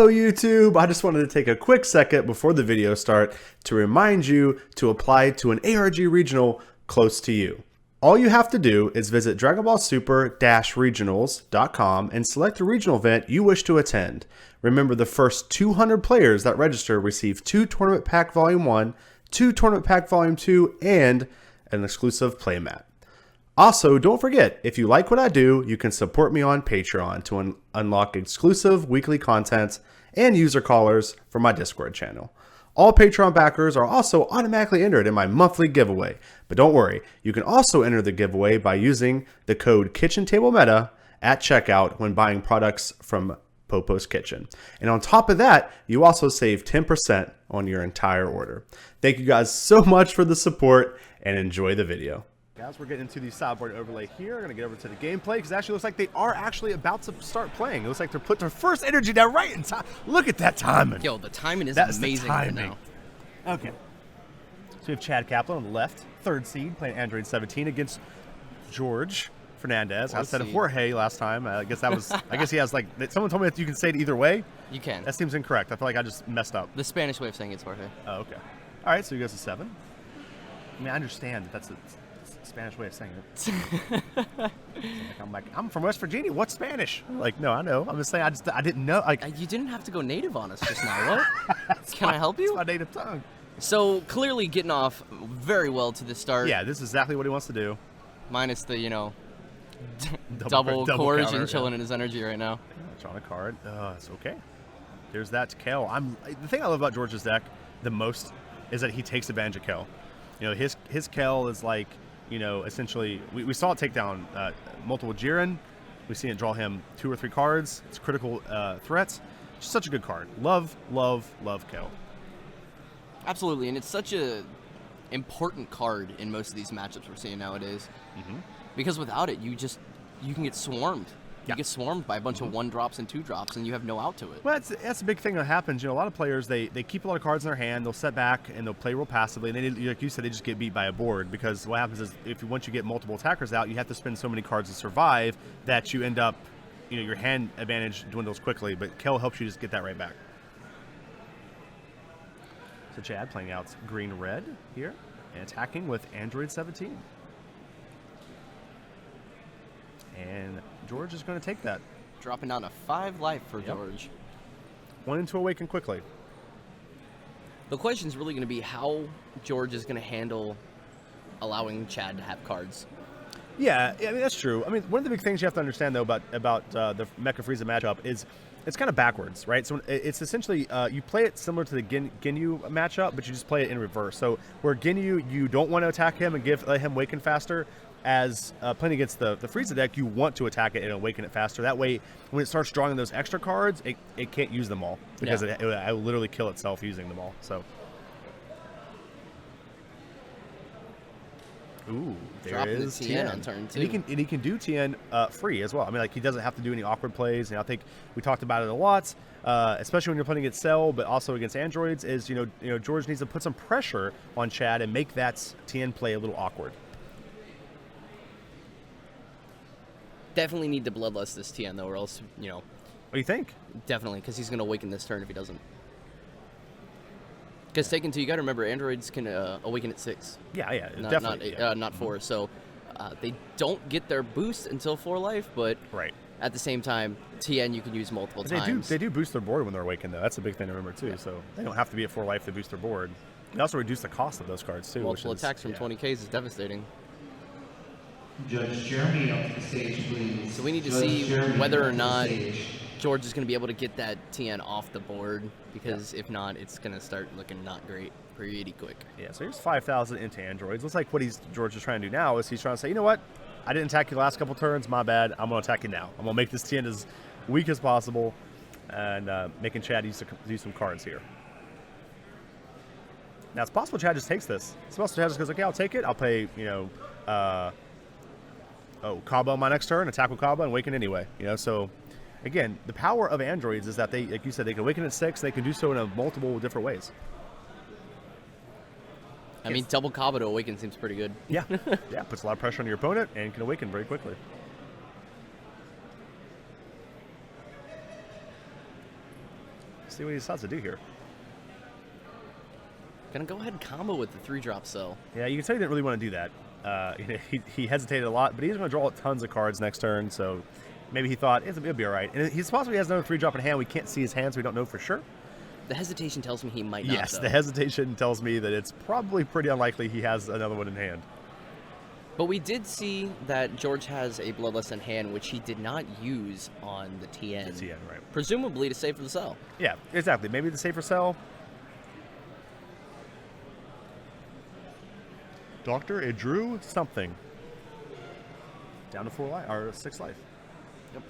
Hello YouTube! I just wanted to take a quick second before the video start to remind you to apply to an ARG regional close to you. All you have to do is visit Dragon Ball Super-regionals.com and select the regional event you wish to attend. Remember, the first 200 players that register receive 2 Tournament Pack Volume 1, 2 Tournament Pack Volume 2, and an exclusive playmat. Also, don't forget, if you like what I do, you can support me on Patreon to unlock exclusive weekly content and user callers for my Discord channel. All Patreon backers are also automatically entered in my monthly giveaway. But don't worry, you can also enter the giveaway by using the code KitchenTableMeta at checkout when buying products from Popo's Kitchen. And on top of that, you also save 10% on your entire order. Thank you guys so much for the support and enjoy the video. Guys, we're getting into the sideboard overlay here. We're going to get over to the gameplay because it actually looks like they are actually about to start playing. It looks like they're putting their first energy down right in time. Look at that timing. Yo, the timing is amazing right now. Okay. So we have Chad Kaplan on the left, 3rd seed, playing Android 17 against Jorge Fernandez. I said Jorge last time. I guess that was, I guess he has like, someone told me that you can say it either way. You can. That seems incorrect. I feel like I just messed up. The Spanish way of saying it's Jorge. Oh, okay. All right, so he goes to 7. I mean, I understand that that's a Spanish way of saying it. I'm from West Virginia. What's Spanish? Like, no, I know. I'm just saying, I didn't know. Like, you didn't have to go native on us just now. What? Can I help you? It's my native tongue. So clearly getting off very well to the start. Yeah, this is exactly what he wants to do. Minus the, you know, double coercion chilling in his energy right now. Drawing a card. It's okay. There's that Kel. The thing I love about Jorge's deck the most is that he takes advantage of Kel. You know, his Kel is like, you know, essentially, we saw it take down multiple Jiren. We've seen it draw him 2 or 3 cards. It's critical threats. Just such a good card. Love, love, love Kel. Absolutely, and it's such a important card in most of these matchups we're seeing nowadays. Because without it, you can get swarmed. You get swarmed by a bunch of 1-drops and 2-drops, and you have no out to it. Well, that's a big thing that happens. You know, a lot of players, they keep a lot of cards in their hand. They'll set back, and they'll play real passively. And they, like you said, they just get beat by a board. Because what happens is, once you get multiple attackers out, you have to spend so many cards to survive that you end up, you know, your hand advantage dwindles quickly. But Kel helps you just get that right back. So Chad playing out green-red here, and attacking with Android 17. And Jorge is going to take that. Dropping down to 5 life for Jorge. 1 into Awaken quickly. The question is really going to be how Jorge is going to handle allowing Chad to have cards. Yeah, I mean, that's true. I mean, one of the big things you have to understand, though, about the Mecha Frieza matchup is it's kind of backwards, right? So it's essentially, you play it similar to the Ginyu matchup, but you just play it in reverse. So where Ginyu, you don't want to attack him and let him awaken faster. As playing against the Frieza deck, you want to attack it and awaken it faster. That way, when it starts drawing those extra cards, it can't use them all. Because it will literally kill itself using them all. So. Ooh, there is Tien on turn 2. And he can do Tien free as well. I mean, like, he doesn't have to do any awkward plays. And I think we talked about it a lot, especially when you're playing against Cell, but also against androids. Is you know Jorge needs to put some pressure on Chad and make that Tien play a little awkward. Definitely need to bloodlust this Tien though, or else, you know. What do you think? Definitely, because he's going to awaken this turn if he doesn't. Because taken 2, you got to remember, androids can awaken at 6. Yeah, definitely. Not 4. So they don't get their boost until 4 life, but at the same time, Tien you can use multiple times. They do boost their board when they're awakened, though. That's a big thing to remember, too. Yeah. So they don't have to be at 4 life to boost their board. They also reduce the cost of those cards, too. Multiple attacks from 20Ks is devastating. Judge Jeremy onto the stage, please. So we need to see whether or not Jorge is going to be able to get that Tien off the board, because if not, it's going to start looking not great pretty quick. Yeah, so here's 5,000 into androids. Looks like what Jorge is trying to do now is he's trying to say, you know what? I didn't attack you the last couple turns. My bad. I'm going to attack you now. I'm going to make this Tien as weak as possible and making Chad use some cards here. Now, it's possible Chad just takes this. It's possible Chad just goes, okay, I'll take it. I'll play, you know, Kaba on my next turn, attack with Kaba, and awaken anyway. You know, so again, the power of androids is that they, like you said, they can awaken at 6. They can do so in multiple different ways. I mean, double Kaba to awaken seems pretty good. Yeah, puts a lot of pressure on your opponent and can awaken very quickly. See what he decides to do here. Gonna go ahead and combo with the 3-drop cell. Yeah, you can tell he didn't really want to do that. He hesitated a lot, but he's going to draw tons of cards next turn, so maybe he thought it'll be all right. And he's possibly has another 3-drop in hand. We can't see his hand, so we don't know for sure. The hesitation tells me he might not. Yes, though. the hesitation tells me that it's probably pretty unlikely he has another one in hand. But we did see that George has a Bloodlust in hand, which he did not use on the TN. The TN, right. Presumably to save for the cell. Yeah, exactly. Maybe the safer cell. Doctor, it drew something. Down to 4 life, or 6 life. Yep.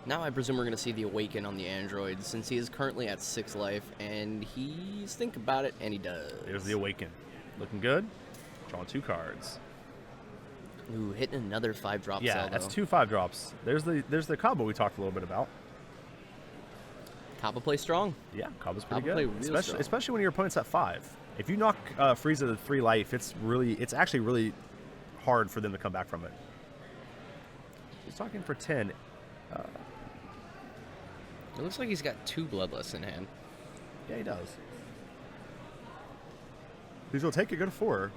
Now I presume we're going to see the Awaken on the android, since he is currently at 6 life, and he's think about it, and he does. There's the Awaken. Looking good. Drawing 2 cards. Ooh, hitting another 5-drop Yeah, cell, that's though. 2 5-drops. There's the combo we talked a little bit about. Kappa play strong. Yeah, combo's pretty Kappa play good. real strong. Especially when your opponent's at 5. If you knock Frieza to 3 life, it's actually really hard for them to come back from it. He's talking for 10. It looks like he's got 2 Bloodlusts in hand. Yeah, he does. He's going to take it, go to 4.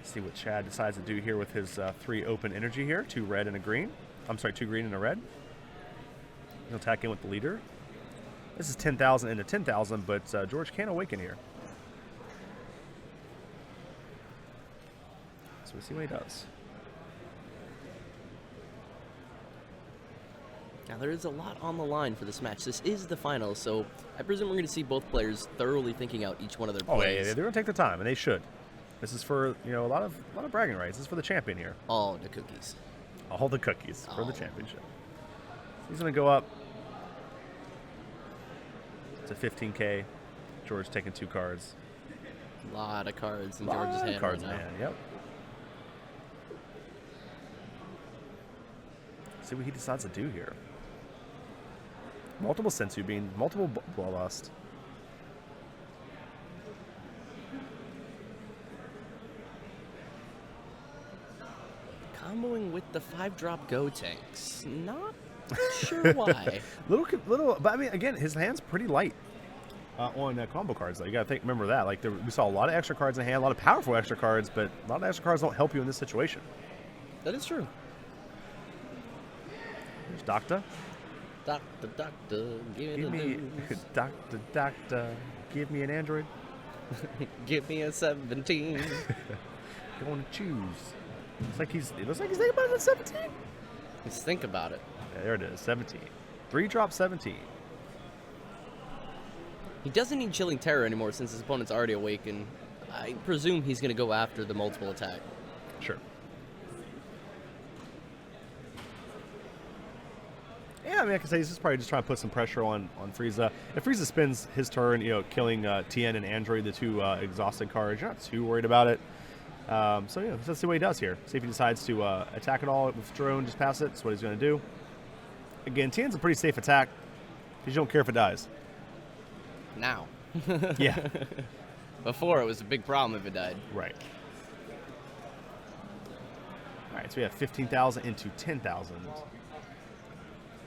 See what Chad decides to do here with his 3 open energy here. 2 red and a green. I'm sorry, 2 green and a red. He'll attack in with the leader. This is 10,000 into 10,000, but George can awaken here. So we'll see what he does. Now, there is a lot on the line for this match. This is the final, so I presume we're going to see both players thoroughly thinking out each one of their Oh, plays. yeah, they're going to take the time, and they should. This is for, a lot of bragging rights. This is for the champion here. All the cookies. All the cookies for the Oh. championship. He's going to go up to 15K. George taking 2 cards. A lot of cards in Lot George's of hand cards right in now. hand, yep. See what he decides to do here. Multiple Sensu Bean, multiple Bloodlust. Comboing with the 5-drop Go tanks. Not sure why. Little, but I mean, again, his hand's pretty light on combo cards. Though you gotta remember that. Like we saw a lot of extra cards in hand, a lot of powerful extra cards, but a lot of extra cards don't help you in this situation. That is true. There's Doctor. Doctor, give Give me me, Doctor, give me an android. give me a 17. Going to choose. It looks like he's thinking about it at 17. Let's think about it. Yeah, there it is, 17. 3-drop 17. He doesn't need Chilling Terror anymore since his opponent's already awakened. I presume he's going to go after the multiple attack. Sure. Yeah, I mean, I can say he's just probably just trying to put some pressure on Frieza. If Frieza spends his turn, killing Tien and Android, the 2 exhausted cards, you're not too worried about it. So, let's see what he does here. See if he decides to attack it all with drone, just pass it. That's what he's going to do. Again, Tien's a pretty safe attack because you don't care if it dies. Now. Yeah. Before, it was a big problem if it died. Right. All right, so we have 15,000 into 10,000.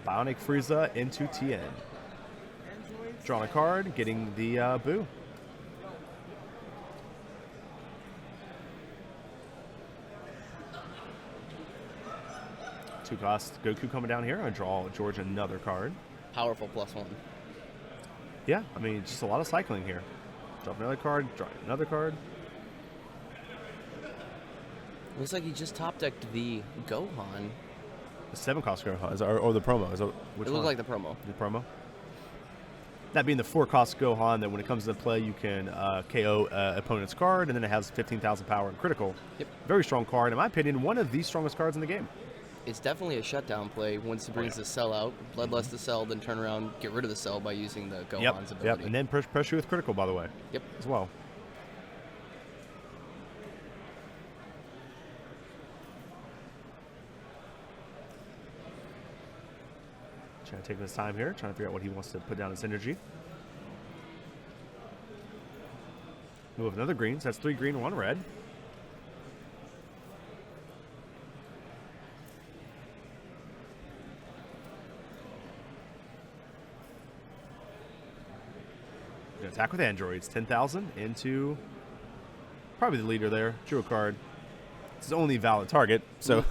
Bionic Frieza into Tien. Drawing a card, getting the Boo. Two cost Goku coming down here. I draw George another card. Powerful +1. Yeah, I mean, just a lot of cycling here. Draw another card, draw another card. Looks like he just top decked the Gohan. The 7 cost Gohan, or the promo. Which It looked one? like the promo. The promo. That being the 4 cost Gohan, that when it comes to play, you can KO opponent's card, and then it has 15,000 power and critical. Yep. Very strong card. In my opinion, one of the strongest cards in the game. It's definitely a shutdown play once he brings yeah. the cell out. Bloodlust the cell, then turn around, get rid of the cell by using the Gohan's ability. Yep, and then pressure with critical, by the way. Yep. As well. Trying to take his time here, trying to figure out what he wants to put down his energy. Move another green, so that's 3 green, 1 red. Gonna attack with androids. 10,000 into probably the leader there. Drew a card. It's his only valid target, so.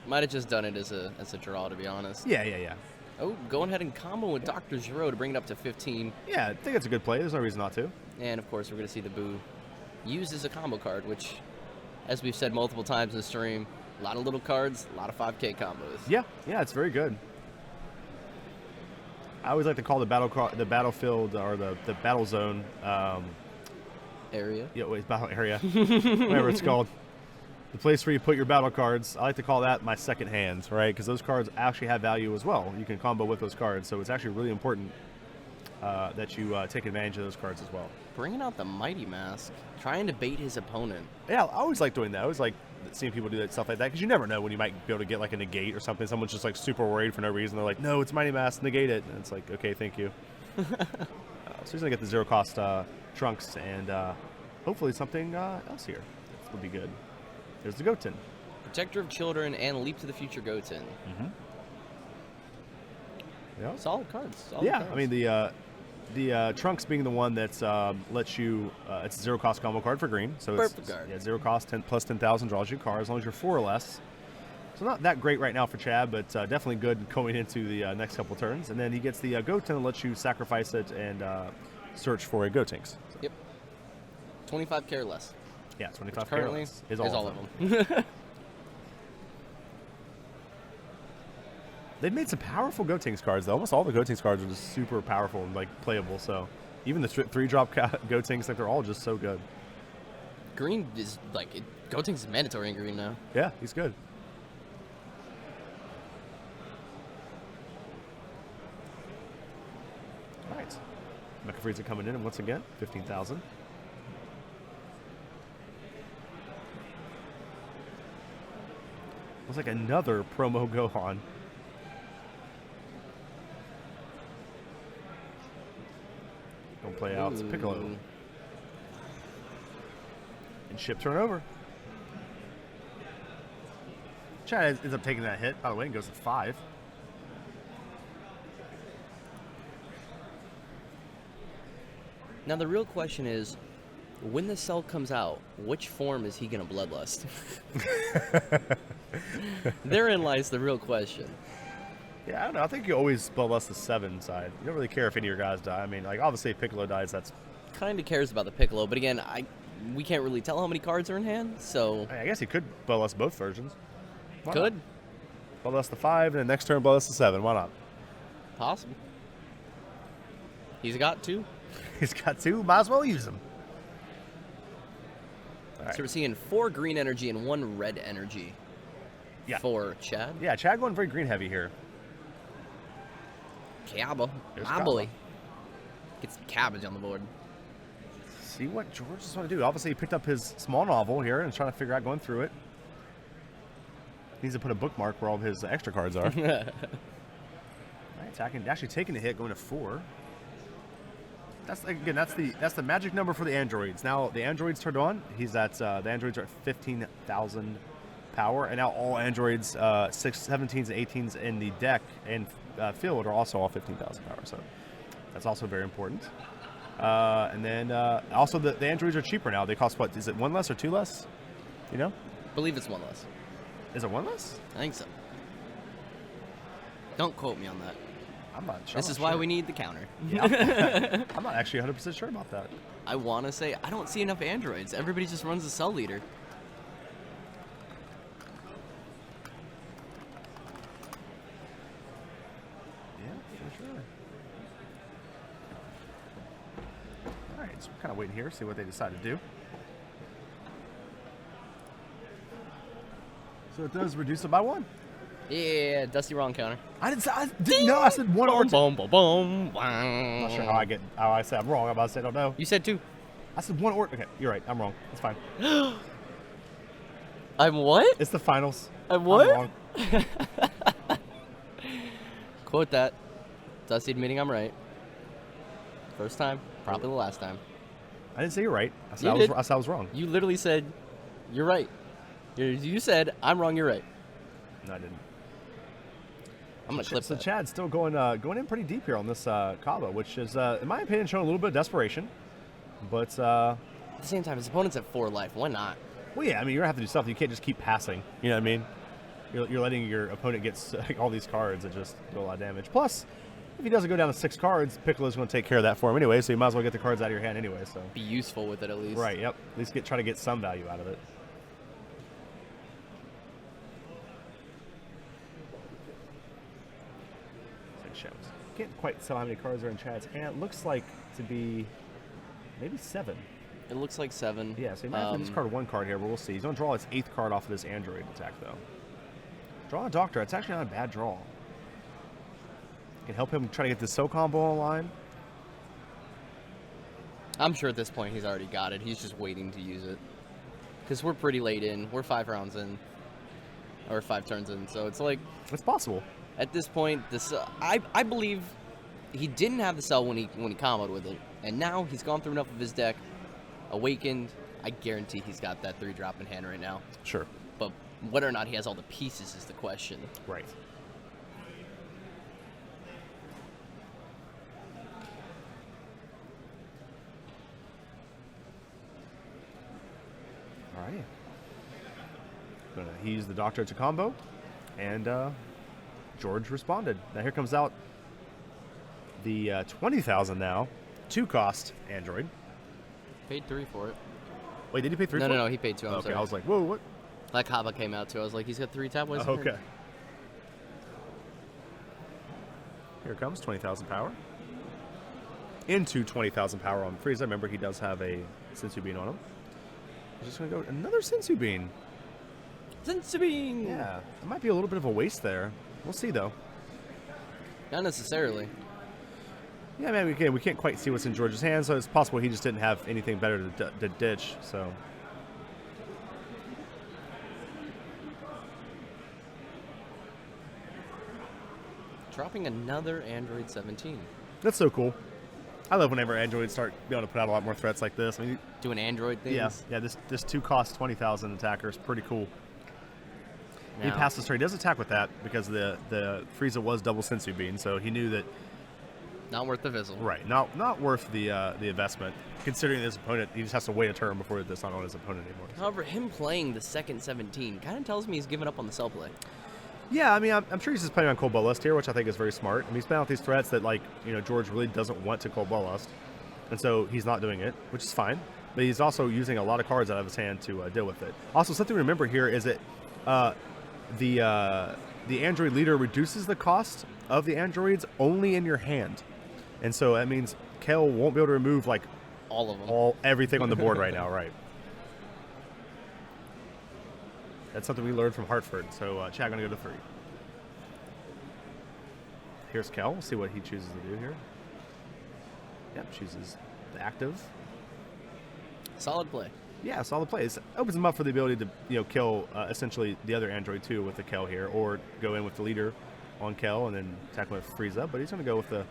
Might have just done it as a draw, to be honest. Yeah. Oh, going ahead and combo with Dr. Giro to bring it up to 15. Yeah, I think it's a good play. There's no reason not to. And, of course, we're going to see the Boo used as a combo card, which, as we've said multiple times in the stream, a lot of little cards, a lot of 5K combos. Yeah, it's very good. I always like to call the battlefield or the battle zone Area? Yeah, wait, battle area, whatever it's called. The place where you put your battle cards. I like to call that my second hand, right? Because those cards actually have value as well. You can combo with those cards, so it's actually really important that you take advantage of those cards as well. Bringing out the Mighty Mask, trying to bait his opponent. Yeah, I always like doing that. I always like seeing people do that stuff like that because you never know when you might be able to get like a negate or something. Someone's just like super worried for no reason. They're like, "No, it's Mighty Mask, negate it." And it's like, okay, thank you. So he's gonna get the 0 cost trunks and hopefully something else here. This will be good. There's the Goten. Protector of Children and Leap to the Future Goten. Yeah. Solid cards. Cards. I mean the trunks being the one that's lets you it's a 0 cost combo card for green, so it's card. Yeah, 0 cost, 10 plus 10,000 draws you a card as long as you're 4 or less. So not that great right now for Chad, but definitely good going into the next couple turns. And then he gets the Goten, lets you sacrifice it and search for a Gotenks. So. Yep. 25k or less. Yeah, 25k currently or less is all of them. They've made some powerful Gotenks cards, though. Almost all the Gotenks cards are just super powerful and like playable. So even the 3-drop Gotenks, like they're all just so good. Green is like Gotenks is mandatory in green now. Yeah, he's good. All right, Mecha Frieza coming in once again, 15,000. Looks like another promo Gohan. Don't play out. It's Piccolo. And ship turnover. Chad ends up taking that hit. By the way, and goes to 5. Now the real question is, when the cell comes out, which form is he going to bloodlust? Therein lies the real question. Yeah, I don't know. I think you always bloodlust the 7 side. You don't really care if any of your guys die. I mean, like obviously if Piccolo dies, that's kind of cares about the Piccolo, but again, we can't really tell how many cards are in hand, so I guess he could bloodlust both versions. Why could not? Bloodlust the 5, and then next turn bloodlust the 7. Why not? Possible. He's got 2. He's got 2. Might as well use them. Right. So we're seeing 4 green energy and 1 red energy for Chad. Yeah, Chad going very green heavy here. Cabo. My boy. Get some cabbage on the board. See what George is going to do. Obviously, he picked up his small novel here and is trying to figure out going through it. Needs to put a bookmark where all of his extra cards are. Right, attacking, actually taking the hit, going to 4. That's again, that's the magic number for the androids. Now the androids turned on. He's at the androids are at 15,000 power, and now all androids 17s and 18s in the deck and field are also all 15,000 power. So that's also very important. And then also the androids are cheaper now. They cost what? Is it 1 less or 2 less? You know? I believe it's 1 less. Is it 1 less? I think so. Don't quote me on that. I'm not sure. This is why we need the counter. Yeah. I'm not actually 100% sure about that. I want to say I don't see enough androids. Everybody just runs the cell leader. Yeah, for sure. All right, so we're kind of waiting here, see what they decide to do. So it does reduce it by 1. Yeah, Dusty wrong counter. I didn't know. I said 1 or 2. Boom, boom, boom. I'm not sure how I said I'm wrong. I'm about to say I don't know. You said 2. I said 1 or. Okay, you're right. I'm wrong. It's fine. I'm what? It's the finals. I'm what? I'm wrong. Quote that. Dusty admitting I'm right. First time, probably the last time. I didn't say you're right. I said, You I said I was wrong. You literally said, you're right. You said, I'm wrong, you're right. No, I didn't. I'm going to clip So that. Chad's still going in pretty deep here on this combo, which is, in my opinion, showing a little bit of desperation. But, At the same time, his opponent's at 4 life. Why not? well, yeah, I mean, you're going to have to do something. You can't just keep passing. You know what I mean? You're letting your opponent get all these cards that just do a lot of damage. Plus, if he doesn't go down to 6 cards, Piccolo's going to take care of that for him anyway, so you might as well get the cards out of your hand anyway. So Be useful with it at least. right, yep. At least try to get some value out of it. Can't quite tell how many cards are in Chad's hand. It looks like to be maybe 7. It looks like 7. Yeah, so he might have to discard 1 card here, but we'll see. He's going to draw his 8th card off of this Android attack, though. Draw a Doctor. It's actually not a bad draw. Can help him try to get the SO combo online. I'm sure at this point he's already got it. He's just waiting to use it. Because we're pretty late in. We're 5 rounds in. Or 5 turns in. So it's like... It's possible. At this point, I believe he didn't have the cell when he comboed with it, and now he's gone through enough of his deck, awakened. I guarantee he's got that 3-drop in hand right now. Sure. But whether or not he has all the pieces is the question. Right. All right. He used the Doctor to combo, and George responded. Now here comes out the 20,000 now, 2-cost Android. Paid 3 for it. Wait, did he pay 3 for it? No, he paid 2. I'm okay, sorry. I was like, whoa, what? Like Kaba came out too. I was like, he's got 3 tabloids. Oh, okay. Here it comes, 20,000 power. Into 20,000 power on Frieza. Remember, he does have a Sensu Bean on him. He's just going to go another Sensu Bean. Sensu Bean! Yeah, it might be a little bit of a waste there. We'll see, though. Not necessarily. Yeah, man, we can't quite see what's in George's hands, so it's possible he just didn't have anything better to ditch, so... Dropping another Android 17. That's so cool. I love whenever Androids start being able to put out a lot more threats like this. I mean, Doing Android things. yeah, this 2-cost 20,000 attacker is pretty cool. He Now- passed this turn. He does attack with that because the Frieza was double Sensu Bean, so he knew that, Not worth the Vizzle. right, not worth the investment. Considering his opponent, he just has to wait a turn before it's not on his opponent anymore. However, him playing the second 17 kind of tells me he's given up on the cell play. Yeah, I mean, I'm sure he's just playing on Cold Bloodlust here, which I think is very smart. I mean, he's playing out these threats that, like, George really doesn't want to Cold Bloodlust, and so he's not doing it, which is fine. But he's also using a lot of cards out of his hand to deal with it. Also, something to remember here is that the Android leader reduces the cost of the androids only in your hand, and so that means Kel won't be able to remove like All of them. everything on the board right now, right? That's something we learned from Hartford. So Chad gonna go to 3. Here's Kel. We'll see what he chooses to do here. Yep, chooses the active. Solid play. Yeah, solid play. It opens him up for the ability to kill essentially the other android too with the Kel here, or go in with the leader on Kel and then attack with Frieza. But he's gonna go with the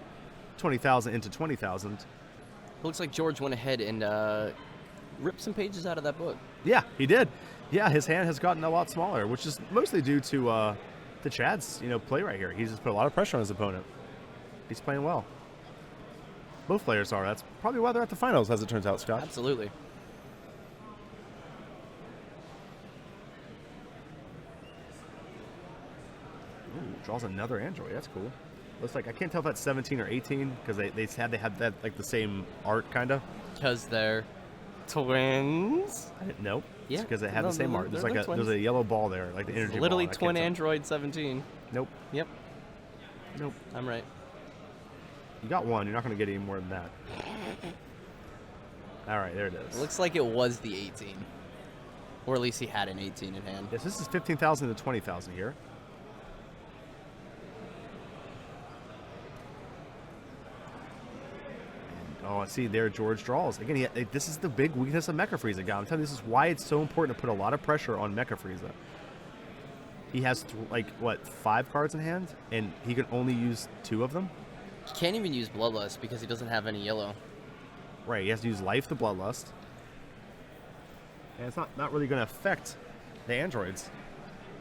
20,000 into 20,000. Looks like George went ahead and ripped some pages out of that book. Yeah, he did. Yeah, his hand has gotten a lot smaller, which is mostly due to Chad's play right here. He's just put a lot of pressure on his opponent. He's playing well. Both players are. That's probably why they're at the finals, as it turns out, Scott. Absolutely. Ooh, draws another android. That's cool. Looks like I can't tell if that's 17 or 18 because they had that like the same art kind of. Because they're twins. I didn't know. Yeah. because it had No, the same they're- art. There's they're like twins. there's a yellow ball there, like the energy. Literally ball, and I twin can't Android 17. tell. Nope. Yep, Nope. I'm right. You got one. You're not going to get any more than that. All right, there it is. It looks like it was the 18. Or at least he had an 18 in hand. Yes, this is 15,000 to 20,000 here. And, oh, I see there George draws. Again, this is the big weakness of Mecha Frieza, guy. I'm telling you, this is why it's so important to put a lot of pressure on Mecha Frieza. He has, 5 cards in hand, and he can only use 2 of them. Can't even use Bloodlust because he doesn't have any yellow. Right, he has to use Life the Bloodlust. And it's not really going to affect the androids.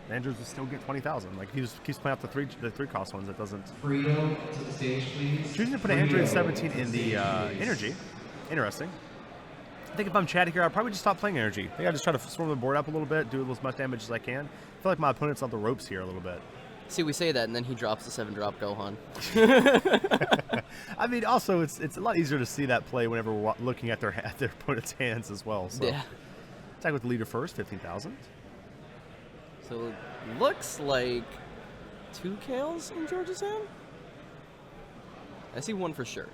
The androids will still get 20,000. Like, he just keeps playing out the three cost ones. It doesn't. Frito to the stage, please. Choosing to put an Android 17 in the energy. Interesting. I think if I'm chatting here, I'd probably just stop playing energy. I think I just try to swarm the board up a little bit, do as much damage as I can. I feel like my opponent's on the ropes here a little bit. See, we say that, and then he drops the 7-drop Gohan. I mean, also, it's a lot easier to see that play whenever we're looking at their opponent's hands as well. So. Yeah. Attack with the leader first, 15,000. So it looks like 2 Kales in George's hand? I see 1 for sure.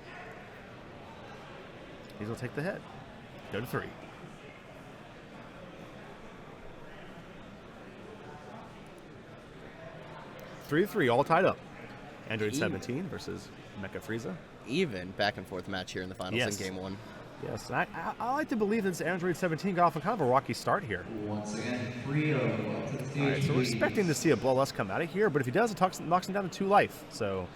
He's going to take the hit. Go to 3. Three, all tied up. Android 17 versus Mecha Frieza. Even back and forth match here in the finals in game 1. Yes, I like to believe that Android 17 got off a kind of a rocky start here. Once again, Frito to the stage, All right, so we're expecting to see a Bloodlust come out of here, but if he does, it knocks him down to 2 life. So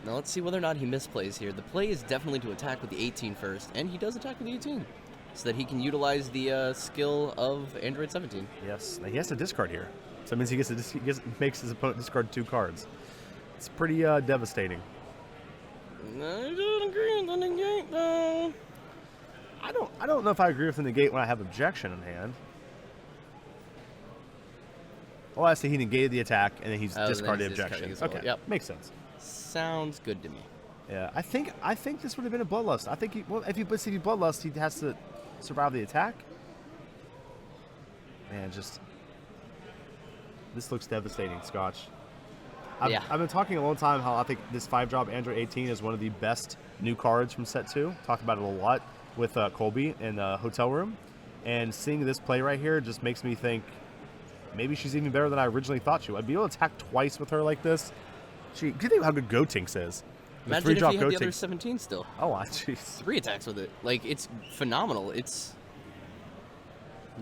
now let's see whether or not he misplays here. The play is definitely to attack with the 18 first, and he does attack with the 18, so that he can utilize the skill of Android 17. yes, now he has to discard here. So that means he makes his opponent discard 2 cards. It's pretty devastating. I don't agree with the negate, though. I don't know if I agree with the negate when I have objection in hand. Well, I say he negated the attack and then he's discarded the objection. As well. Okay, Yep. Makes sense. Sounds good to me. Yeah, I think this would have been a Bloodlust. I think if he puts CD Bloodlust, he has to survive the attack. Man, this looks devastating, Scotch. I've been talking a long time how I think this 5-drop Android 18 is one of the best new cards from set 2. Talked about it a lot with Colby in the hotel room. And seeing this play right here just makes me think maybe she's even better than I originally thought she would. I'd be able to attack twice with her like this. Do you think how good Gotenks is? Imagine if he had the other 17 still. Oh, jeez. 3 attacks with it. Like, it's phenomenal. It's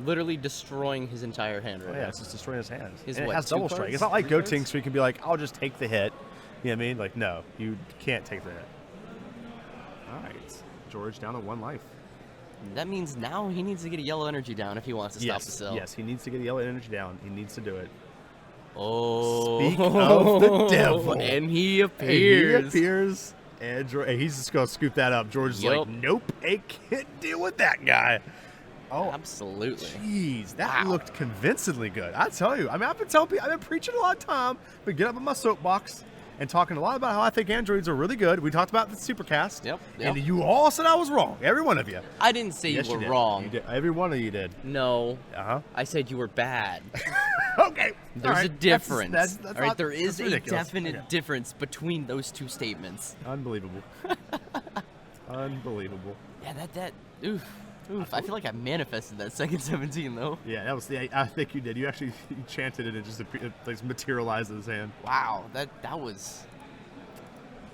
literally destroying his entire hand right now. Yeah, it's just destroying his hand. His, and what, it has 2 double cards? strike. It's not like 3 cards? Gotenks where you can be like, I'll just take the hit. You know what I mean? Like, no, you can't take the hit. All right. George down to 1 life. That means now he needs to get a yellow energy down if he wants to stop the cell. Yes, he needs to get a yellow energy down. He needs to do it. Oh. Speak of the devil. And he appears. And he's just going to scoop that up. George is like, nope, I can't deal with that guy. Oh, absolutely. Jeez, that looked convincingly good. I tell you. I mean, I've been preaching a lot of time, but get up in my soapbox and talking a lot about how I think androids are really good. We talked about the Supercast. Yep. And you all said I was wrong. Every one of you. I didn't say you were wrong. You did. Every one of you did. No. Uh-huh. I said you were bad. Okay. There's a difference. That's all right, there is a ridiculous. definite difference between those 2 statements. Unbelievable. Unbelievable. Yeah, that oof. I feel like I manifested that second 17 though. Yeah, that was I think you did. You actually chanted it and just like materialized in his hand. Wow, that was.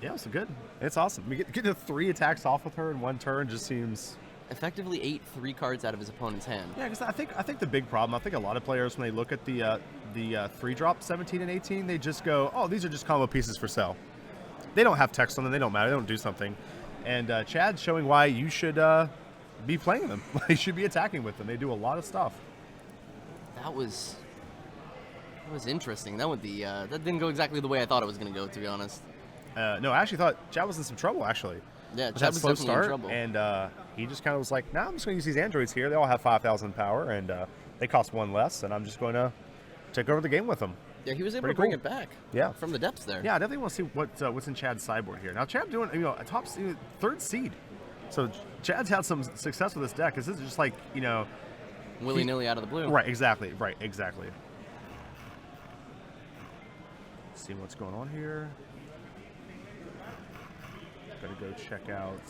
Yeah, it was good. It's awesome. We get to 3 attacks off with her in 1 turn just seems. Effectively ate 3 cards out of his opponent's hand. Yeah, because I think the big problem. I think a lot of players when they look at the 3-drop 17 and 18, they just go, oh, these are just combo pieces for sale. They don't have text on them. They don't matter. They don't do something. And Chad's showing why you should be playing them. You should be attacking with them. They do a lot of stuff. That was interesting. That didn't go exactly the way I thought it was going to go, to be honest. No, I actually thought Chad was in some trouble, actually. Yeah, Chad was definitely in trouble. And he just kind of was like, nah, I'm just going to use these androids here. They all have 5,000 power, and they cost 1 less, and I'm just going to take over the game with them. Yeah, he was able to bring it back. Yeah, from the depths there. Yeah, I definitely want to see what's in Chad's sideboard here. Now, Chad doing a top 3rd seed. So Chad's had some success with this deck. This is just like, willy-nilly out of the blue. Right, exactly. Let's see what's going on here. Gotta go check out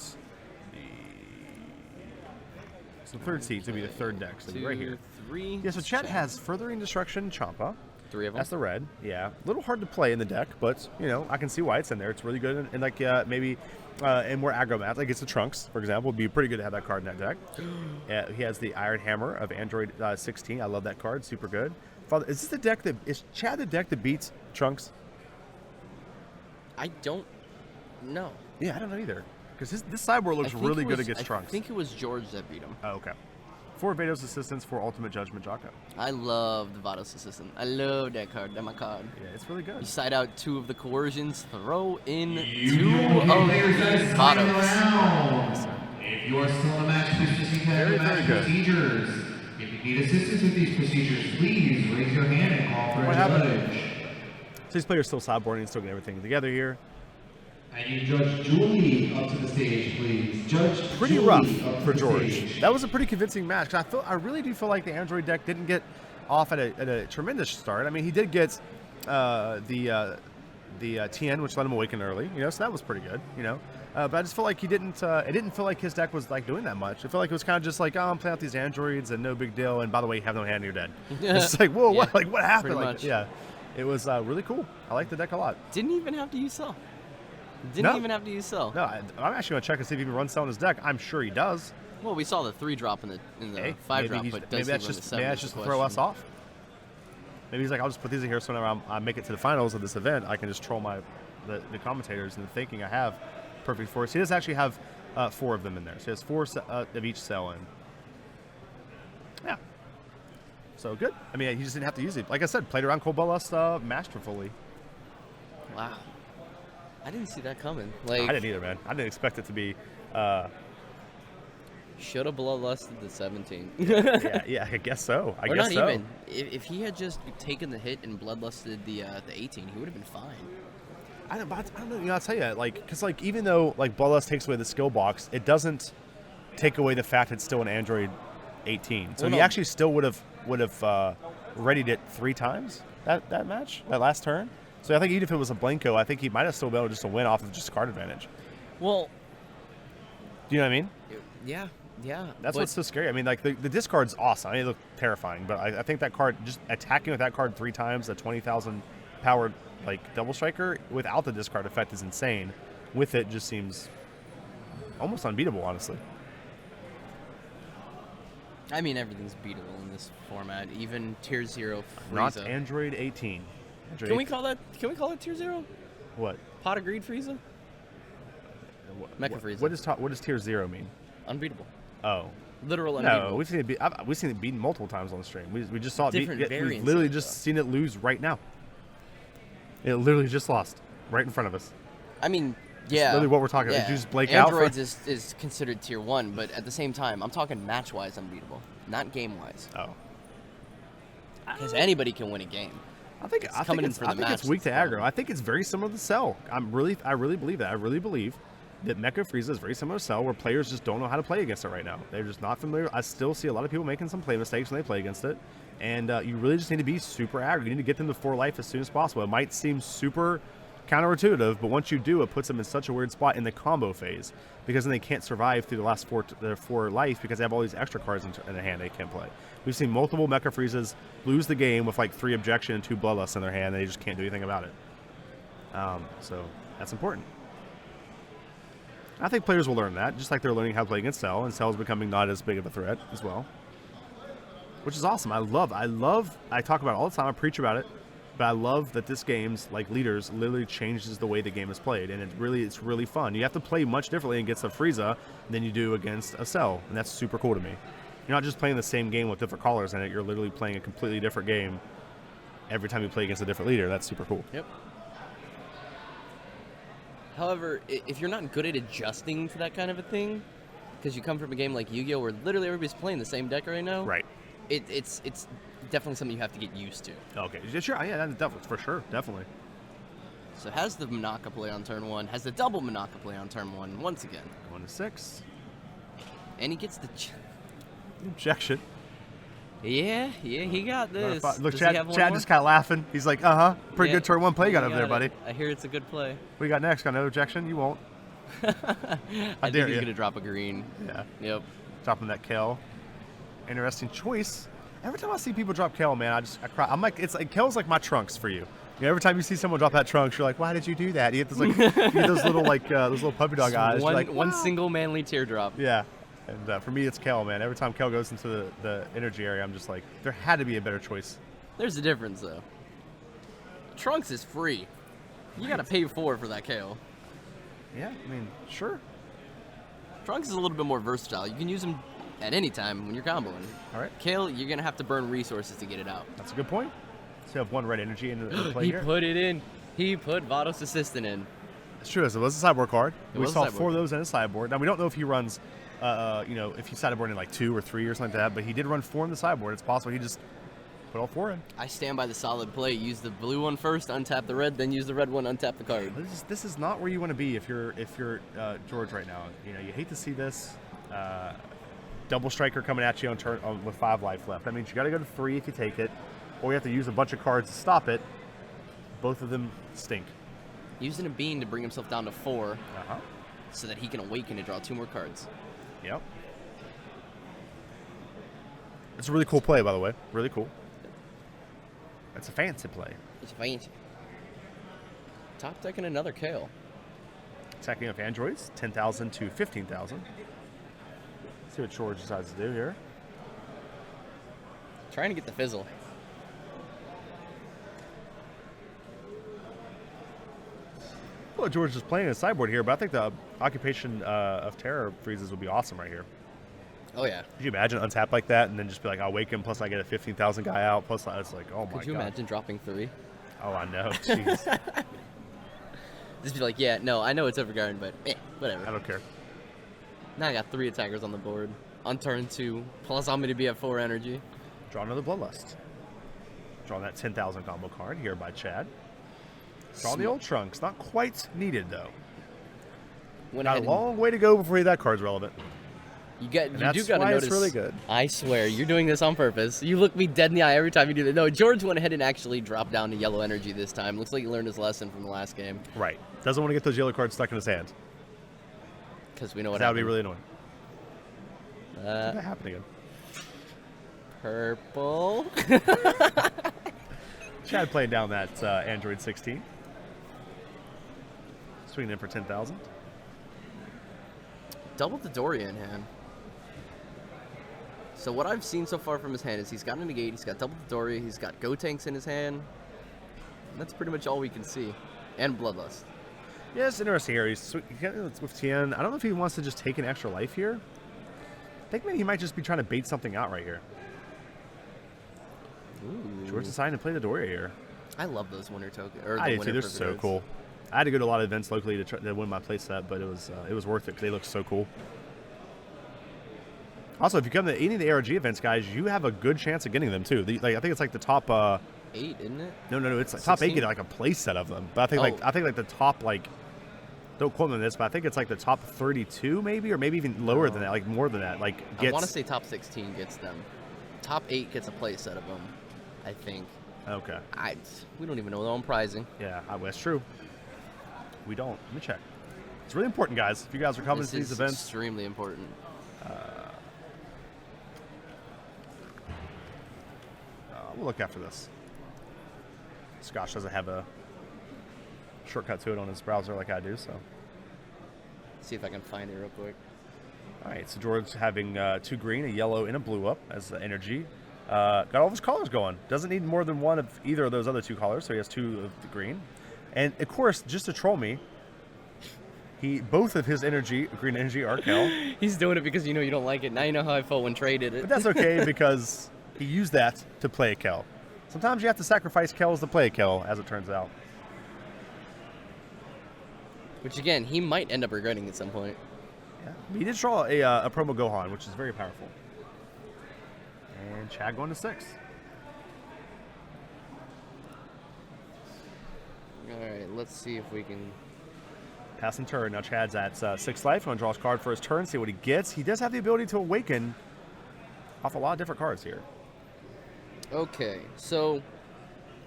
the 3rd seed to be the 3rd deck. So right here. 3. Yeah, so Chad has Furthering Destruction, Champa. 3 of them. That's the red. Yeah, a little hard to play in the deck, but I can see why it's in there. It's really good, and like maybe in more aggro maps, like it's the Trunks, for example, would be pretty good to have that card in that deck. He has the Iron Hammer of Android 16. I love that card. Super good. Father, is Chad the deck that beats Trunks? I don't know. Yeah, I don't know either. Because this sideboard looks really good against Trunks. I think it was George that beat him. Oh, okay. 4 Vados Assistants, 4 Ultimate Judgment Jocko. I love the Vados Assistant. I love that card. That's my card. Yeah, it's really good. You side out 2 of the coercions, throw in 2 of players that is coming Vados. around. If you are still in a match, please proceed to Very, the match very good. procedures. If you need assistance with these procedures, please raise your hand and call for What a happened? judge. So these players still sideboarding, still getting everything together here. I need Judge Julie up to the stage, please. Judge Pretty Julie rough up to for the George. stage. That was a pretty convincing match. I really do feel like the Android deck didn't get off at a tremendous start. I mean, he did get the TN, which let him awaken early, so that was pretty good, But I just feel like he didn't. It didn't feel like his deck was like doing that much. I felt like it was kind of just like, oh, I'm playing out these androids and no big deal. And by the way, you have no hand, and you're dead. It's just like, whoa, Yeah, what? Like, what happened? pretty Like, much. yeah, it was really cool. I like the deck a lot. Didn't even have to use Cell. Didn't No. even have to use Cell. No, I'm actually gonna check and see if he can run Cell in his deck. I'm sure he does. Well, we saw the 3-drop in the Hey, 5-drop, maybe but maybe does that's he run just the 7? maybe that's just to throw us off. Maybe he's like, I'll just put these in here so whenever I make it to the finals of this event, I can just troll the commentators into thinking I have perfect force. He does actually have 4 of them in there. So he has 4 of each cell in. Yeah. So good. I mean, he just didn't have to use it. Like I said, played around Cold Bloodlust masterfully. Wow. I didn't see that coming. I didn't either, man. I didn't expect it to be. Should have bloodlusted the 17. yeah, I guess so. I or guess not so. even. If he had just taken the hit and bloodlusted the 18, he would have been fine. I don't know. I'll tell you, because even though Bloodlust takes away the skill box, it doesn't take away the fact it's still an Android 18. So Well, he no. actually still would have readied it 3 times that match, that last turn. So I think even if it was a Blanco, I think he might have still been able just to win off of just card advantage. Well, Do you know what I mean? yeah. That's but what's so scary. I mean, the discard's awesome. I mean, it looked terrifying, but I think that card, just attacking with that card 3 times, a 20,000 powered double striker without the discard effect is insane. With it, just seems almost unbeatable, honestly. I mean, everything's beatable in this format. Even Tier 0 Not Frieza. Android 18. Android Can we call it Tier 0? what? Pot of Greed Frieza? Mecha Frieza. What does tier 0 mean? Unbeatable. Oh. Literal unbeatable. No, we've seen it beaten multiple times on the stream. We just saw it Different we've variants literally of it, just though. seen it lose right now. It literally just lost right in front of us. I mean, yeah. literally what we're talking about. yeah. You just blank out for- Androids is considered Tier 1, but at the same time, I'm talking match-wise unbeatable, not game-wise. Oh. Because anybody can win a game. I think coming in for the I think it's match weak to that's the aggro. problem. I think it's very similar to Cell. I really believe that. I really believe that Mecha Frieza is very similar to Cell, where players just don't know how to play against it right now. They're just not familiar. I still see a lot of people making some play mistakes when they play against it, and you really just need to be super aggro. You need to get them to 4 life as soon as possible. It might seem super counterintuitive, but once you do, it puts them in such a weird spot in the combo phase, because then they can't survive through the last 4 life because they have all these extra cards in their hand they can't play. We've seen multiple Mecha Friezas lose the game with 3 objection and 2 bloodlust in their hand, and they just can't do anything about it. So that's important. I think players will learn that, just like they're learning how to play against Cell, and Cell is becoming not as big of a threat as well, which is awesome. I talk about it all the time. I preach about it. But I love that this game's leaders literally changes the way the game is played, and it's really fun. You have to play much differently against a Frieza than you do against a Cell, and that's super cool to me. You're not just playing the same game with different callers in it. You're literally playing a completely different game every time you play against a different leader. That's super cool. Yep. However, if you're not good at adjusting to that kind of a thing, because you come from a game like Yu-Gi-Oh! Where literally everybody's playing the same deck right now, Right. It's definitely something you have to get used to. Okay. Sure. Yeah, that's definitely, for sure. Definitely. So has the Mecha play on turn 1, has the double Mecha play on turn 1 once again. 1 to 6. And he gets the... Objection. Yeah, he got this. Look, Does Chad he have one just kind of laughing. He's like, pretty Yeah, good turn 1 play you got he over there, it. buddy. I hear it's a good play. What you got next? Got no objection? You won't. I dare think he's ya. going to drop a green. Yeah. Yep. Dropping that Kale. Interesting choice. Every time I see people drop Kale, man, I cry. I'm like, Kale's like my Trunks for you. Every time you see someone drop that Trunks, you're like, why did you do that? You get those you get those little those little puppy dog eyes. One, You're like, one wow. single manly teardrop. Yeah. And for me, it's Kale, man. Every time Kale goes into the energy area, I'm just like, there had to be a better choice. There's a difference, though. Trunks is free. You got to pay 4 for that Kale. Yeah, I mean, sure. Trunks is a little bit more versatile. You can use him at any time when you're comboing. All right. Kale, you're going to have to burn resources to get it out. That's a good point. So you have one red energy in the play He here. put it in. He put Vados Assistant in. It's true. It was a sideboard card. We was a saw sideboard. 4 of those in a sideboard. Now, we don't know if he runs, if he sideboard in like 2 or 3 or something like that, but he did run 4 in the sideboard. It's possible he just put all 4 in. I stand by the solid play. Use the blue one first, untap the red, then use the red one, untap the card. This is not where you want to be if you're George right now. You hate to see this. Double striker coming at you on turn with 5 life left. That means you got to go to 3 if you take it, or you have to use a bunch of cards to stop it. Both of them stink. Using a bean to bring himself down to 4, Uh-huh. so that he can awaken and draw 2 more cards. Yep. It's a really cool play, by the way. Really cool. It's a fancy play. It's fancy. Top decking another Kale. Attacking up androids, 10,000 to 15,000. See what George decides to do here. Trying to get the fizzle. Well, George is playing a sideboard here, but I think the Occupation of Terror freezes would be awesome right here. Oh, yeah. Could you imagine untap like that and then just be like, I'll wake him, plus I get a 15,000 guy out, plus it's like, oh my god. Could you imagine dropping 3? Oh, I know. Jeez. Just be like, yeah, no, I know it's Evergarden, but whatever. I don't care. Now I got 3 attackers on the board. On turn 2, plus I'm going to be at 4 energy. Draw another Bloodlust. Draw that 10,000 combo card here by Chad. Draw the old Trunks. Not quite needed, though. Went Got a ahead long way to go before that card's relevant. You that's do got to why notice. it's really good. I swear, you're doing this on purpose. You look me dead in the eye every time you do that. No, George went ahead and actually dropped down to yellow energy this time. Looks like he learned his lesson from the last game. Right. Doesn't want to get those yellow cards stuck in his hand. Because we know what That would be happened. really annoying. Did that happen again? Purple. Chad playing down that Android 16. Swinging in for 10,000. Double the Doria in hand. So what I've seen so far from his hand is he's got a negate, he's got double the Doria, he's got Gotenks in his hand. And that's pretty much all we can see. And Bloodlust. Yeah, it's interesting here. He's with Tien. I don't know if he wants to just take an extra life here. I think maybe he might just be trying to bait something out right here. Ooh. George decided to play the Doria here. I love those winter tokens. Or I the do too. winter They're so Perfect cool. I had to go to a lot of events locally to try to win my playset, but it was worth it because they look so cool. Also, if you come to any of the ARG events, guys, you have a good chance of getting them too. I think it's like the top. 8, isn't it? No. It's like top 8 get like a playset of them. But I think the top like. Don't quote me on this, but I think it's like the top 32 maybe, or maybe even lower than that, like more than that. Like I want to say top 16 gets them. Top 8 gets a play set of them, I think. Okay. We don't even know their own pricing. Yeah, that's true. We don't. Let me check. It's really important, guys. If you guys are coming This to these is events, extremely important. we'll look after this. Scotch doesn't have a shortcut to it on his browser like I do, so. See if I can find it real quick. All right, so George having 2 green, a yellow, and a blue up as the energy. Got all of his colors going. Doesn't need more than one of either of those other 2 colors, so he has 2 of the green. And of course, just to troll me, both of his green energy are Kel. He's doing it because you know you don't like it. Now you know how I felt when traded it. But that's okay because he used that to play a Kel. Sometimes you have to sacrifice Kels to play a Kel, as it turns out. Which again, he might end up regretting at some point. Yeah. He did draw a promo Gohan, which is very powerful. And Chad going to 6. Alright, let's see if we can... Passing turn. Now Chad's at 6 life. Going to draw his card for his turn, see what he gets. He does have the ability to awaken off a lot of different cards here. Okay, so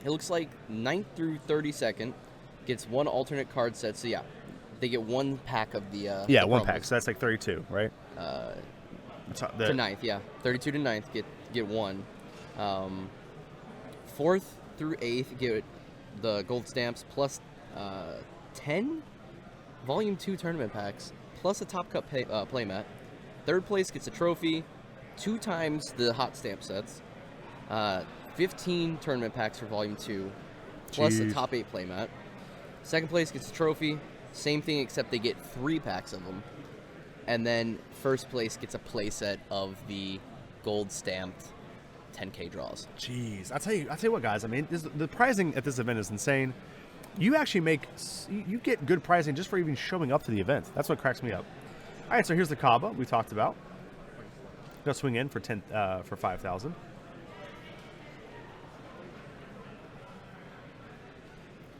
it looks like 9th through 32nd gets 1 alternate card set. So yeah, they get 1 pack of the Yeah, the 1 promos. pack. So that's like 32, right? To 9th, yeah. 32 to 9th get 1. 4th through 8th get the gold stamps plus 10 Volume 2 tournament packs plus a Top Cup playmat. 3rd place gets a trophy, 2 times the hot stamp sets, 15 tournament packs for Volume 2 plus a Jeez. top 8 playmat. 2nd place gets a trophy, Same thing, except they get 3 packs of them. And then first place gets a playset of the gold stamped 10K draws. Jeez, I'll tell you what, guys. I mean, the pricing at this event is insane. You actually you get good pricing just for even showing up to the event. That's what cracks me up. All right, so here's the Kaba we talked about. Gonna swing in for 5,000.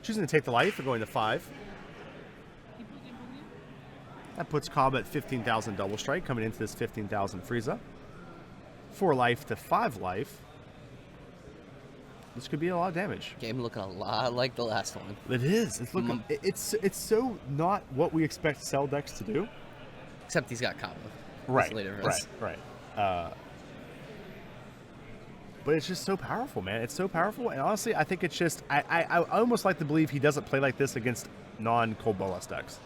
Choosing to take the life. We're going to 5. That puts Kaba at 15,000 double strike, coming into this 15,000 Frieza. 4 life to 5 life. This could be a lot of damage. Game looking a lot like the last one. It is. It's looking. It's so not what we expect Cell decks to do. Except he's got Kaba. Right. But it's just so powerful, man. It's so powerful, and honestly, I think it's just I almost like to believe he doesn't play like this against non-Cold Bolas decks.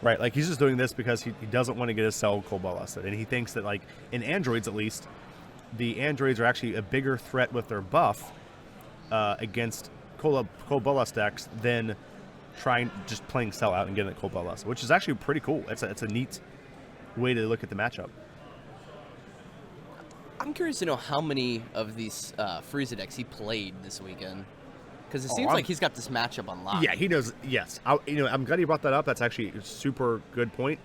Right, like he's just doing this because he doesn't want to get his Cell Cold Bolasted, and he thinks that, like, in androids at least, the androids are actually a bigger threat with their buff against Cold Bolas decks than just playing Cell out and getting it Cold Bolas, which is actually pretty cool. It's a neat way to look at the matchup. I'm curious to know how many of these Frieza decks he played this weekend. Because it seems like he's got this matchup on lock. Yeah, he knows. Yes, I'm glad you brought that up. That's actually a super good point.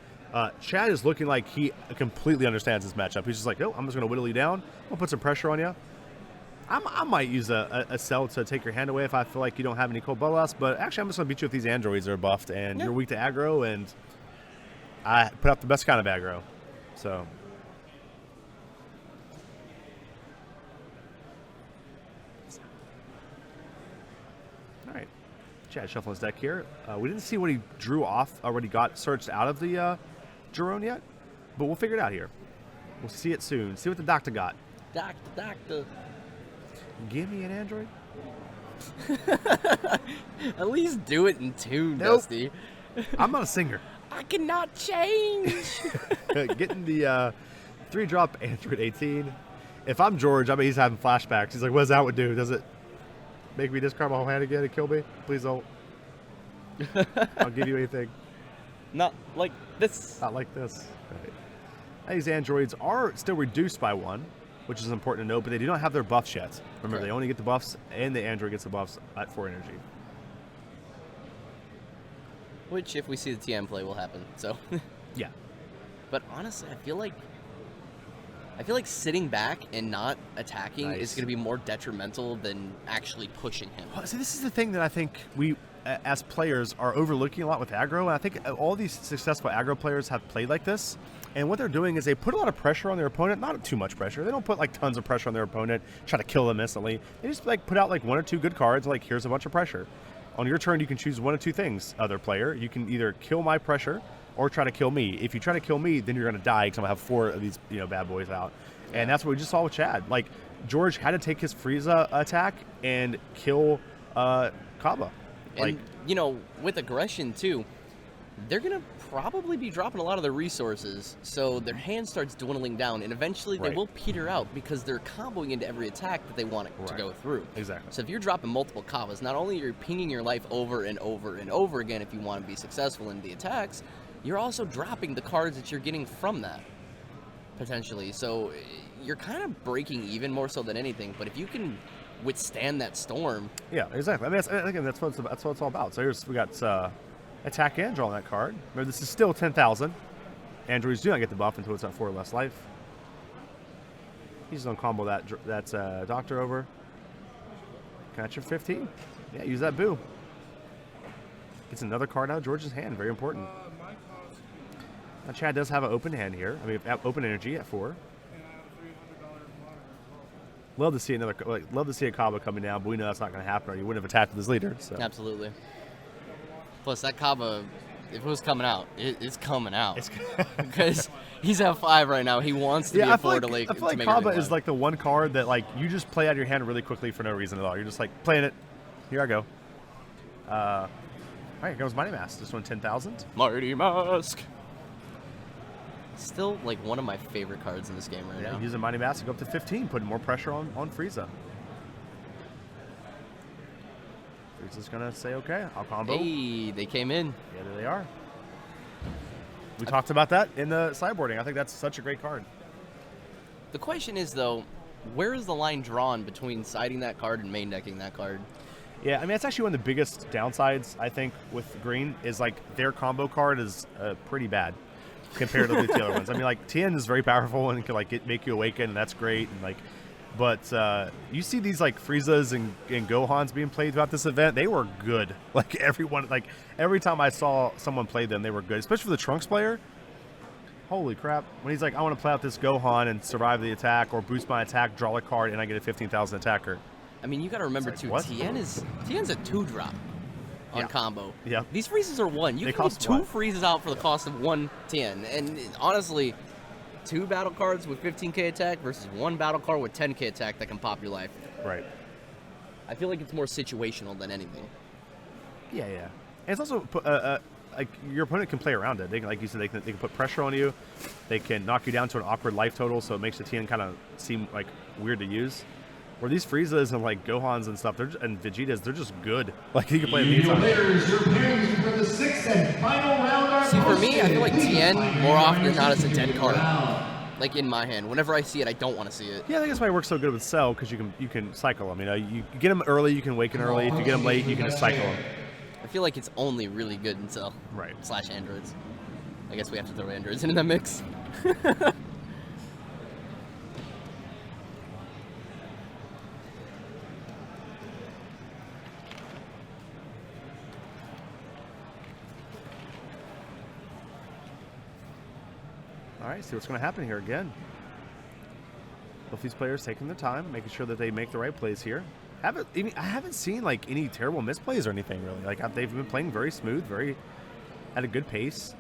Chad is looking like he completely understands this matchup. He's just like, oh, I'm just going to whittle you down. I'll put some pressure on you. I might use a Cell to take your hand away if I feel like you don't have any Cold Bolas, but actually I'm just going to beat you if these androids are buffed, and you're weak to aggro, and I put up the best kind of aggro. So... Alright, Chad shuffling his deck here. We didn't see what he drew off, or what he got searched out of the Jerome yet, but we'll figure it out here. We'll see it soon. See what the doctor got. Doctor. Give me an android? At least do it in tune, Nope. Dusty. I'm not a singer. I cannot change. Getting the 3-drop android 18. If I'm George, I mean, he's having flashbacks. He's like, what does that would do? Does it make me discard my whole hand again and kill me? Please don't. I'll give you anything. Not like this. Not like this. Right. These androids are still reduced by 1, which is important to note, but they do not have their buffs yet. Remember, They only get the buffs, and the android gets the buffs at 4 energy. Which, if we see the TM play, will happen. So. Yeah. But honestly, I feel like sitting back and not attacking is going to be more detrimental than actually pushing him. Well, so this is the thing that I think we, as players, are overlooking a lot with aggro, and I think all these successful aggro players have played like this. And what they're doing is they put a lot of pressure on their opponent, not too much pressure. They don't put like tons of pressure on their opponent, try to kill them instantly. They just like put out like 1 or 2 good cards, like here's a bunch of pressure. On your turn, you can choose 1 or 2 things, other player. You can either kill my pressure or try to kill me. If you try to kill me, then you're going to die because I'm going to have 4 of these bad boys out. And that's what we just saw with Chad. Like, George had to take his Frieza attack and kill Kaba. Like, and, with aggression, too, they're going to probably be dropping a lot of their resources, so their hand starts dwindling down, and eventually they will peter out because they're comboing into every attack that they want it to go through. Exactly. So if you're dropping multiple Kabas, not only are you pinging your life over and over and over again if you want to be successful in the attacks, you're also dropping the cards that you're getting from that, potentially. So you're kind of breaking even more so than anything, but if you can withstand that storm... Yeah, exactly. I mean, that's what it's all about. So we got... attack and draw on that card. Remember, this is still 10,000. Androids do not get the buff until it's at 4 or less life. He's going to combo that Doctor over. Catch your 15. Yeah, use that boo. Gets another card out of George's hand. Very important. Now, Chad does have an open hand here. I mean, open energy at 4. Love to see a Kaba coming down, but we know that's not going to happen, or you wouldn't have attacked with his leader. So. Absolutely. Plus, that Kaba, if it was coming out, it's coming out. Because he's at 5 right now. He wants to be at 4 to make I feel like Kaba is like the one card that like you just play out of your hand really quickly for no reason at all. You're just like, playing it. Here I go. All right, here goes Mighty Mask. This one, 10,000. Mighty Mask. Still like one of my favorite cards in this game right now. Using Mighty Mask to go up to 15, putting more pressure on Frieza. Frieza's gonna say, okay, I'll combo. Hey, they came in. Yeah, there they are. We talked about that in the sideboarding. I think that's such a great card. The question is, though, where is the line drawn between siding that card and main decking that card? Yeah, I mean, that's actually one of the biggest downsides, I think, with green is, like, their combo card is pretty bad compared to the other ones. I mean, like, Tien is very powerful and can, like, make you awaken, and that's great. And, like, but you see these, like, Friezas and Gohans being played throughout this event. They were good. Like, every time I saw someone play them, they were good, especially for the Trunks player. Holy crap. When he's like, I want to play out this Gohan and survive the attack or boost my attack, draw a card, and I get a 15,000 attacker. I mean, you got to remember, too, Tien's a 2-drop on combo. Yeah. These freezes are 1. You can get 2 freezes out for the cost of 1 Tien. And honestly, 2 battle cards with 15k attack versus 1 battle card with 10k attack that can pop your life. Right. I feel like it's more situational than anything. Yeah, yeah. And it's also, like, your opponent can play around it. They can, like you said, they can put pressure on you. They can knock you down to an awkward life total, so it makes the Tien kind of seem, like, weird to use. Where these Friezas and, like, Gohans and stuff, and Vegetas, they're just good. Like, you can play them anytime. Your pairings for the 6th and final round are See, for me, I feel like Tien, more often than not, is a dead card. Like, in my hand. Whenever I see it, I don't want to see it. Yeah, I think that's why it works so good with Cell, because you can cycle them. You know, you get them early, you can awaken early. If you get them late, you can just cycle them. I feel like it's only really good in Cell. Right. / Androids. I guess we have to throw Androids into that mix. All right, see what's going to happen here again. Both these players taking their time, making sure that they make the right plays here. I haven't seen, like, any terrible misplays or anything, really. Like, they've been playing very smooth, very at a good pace,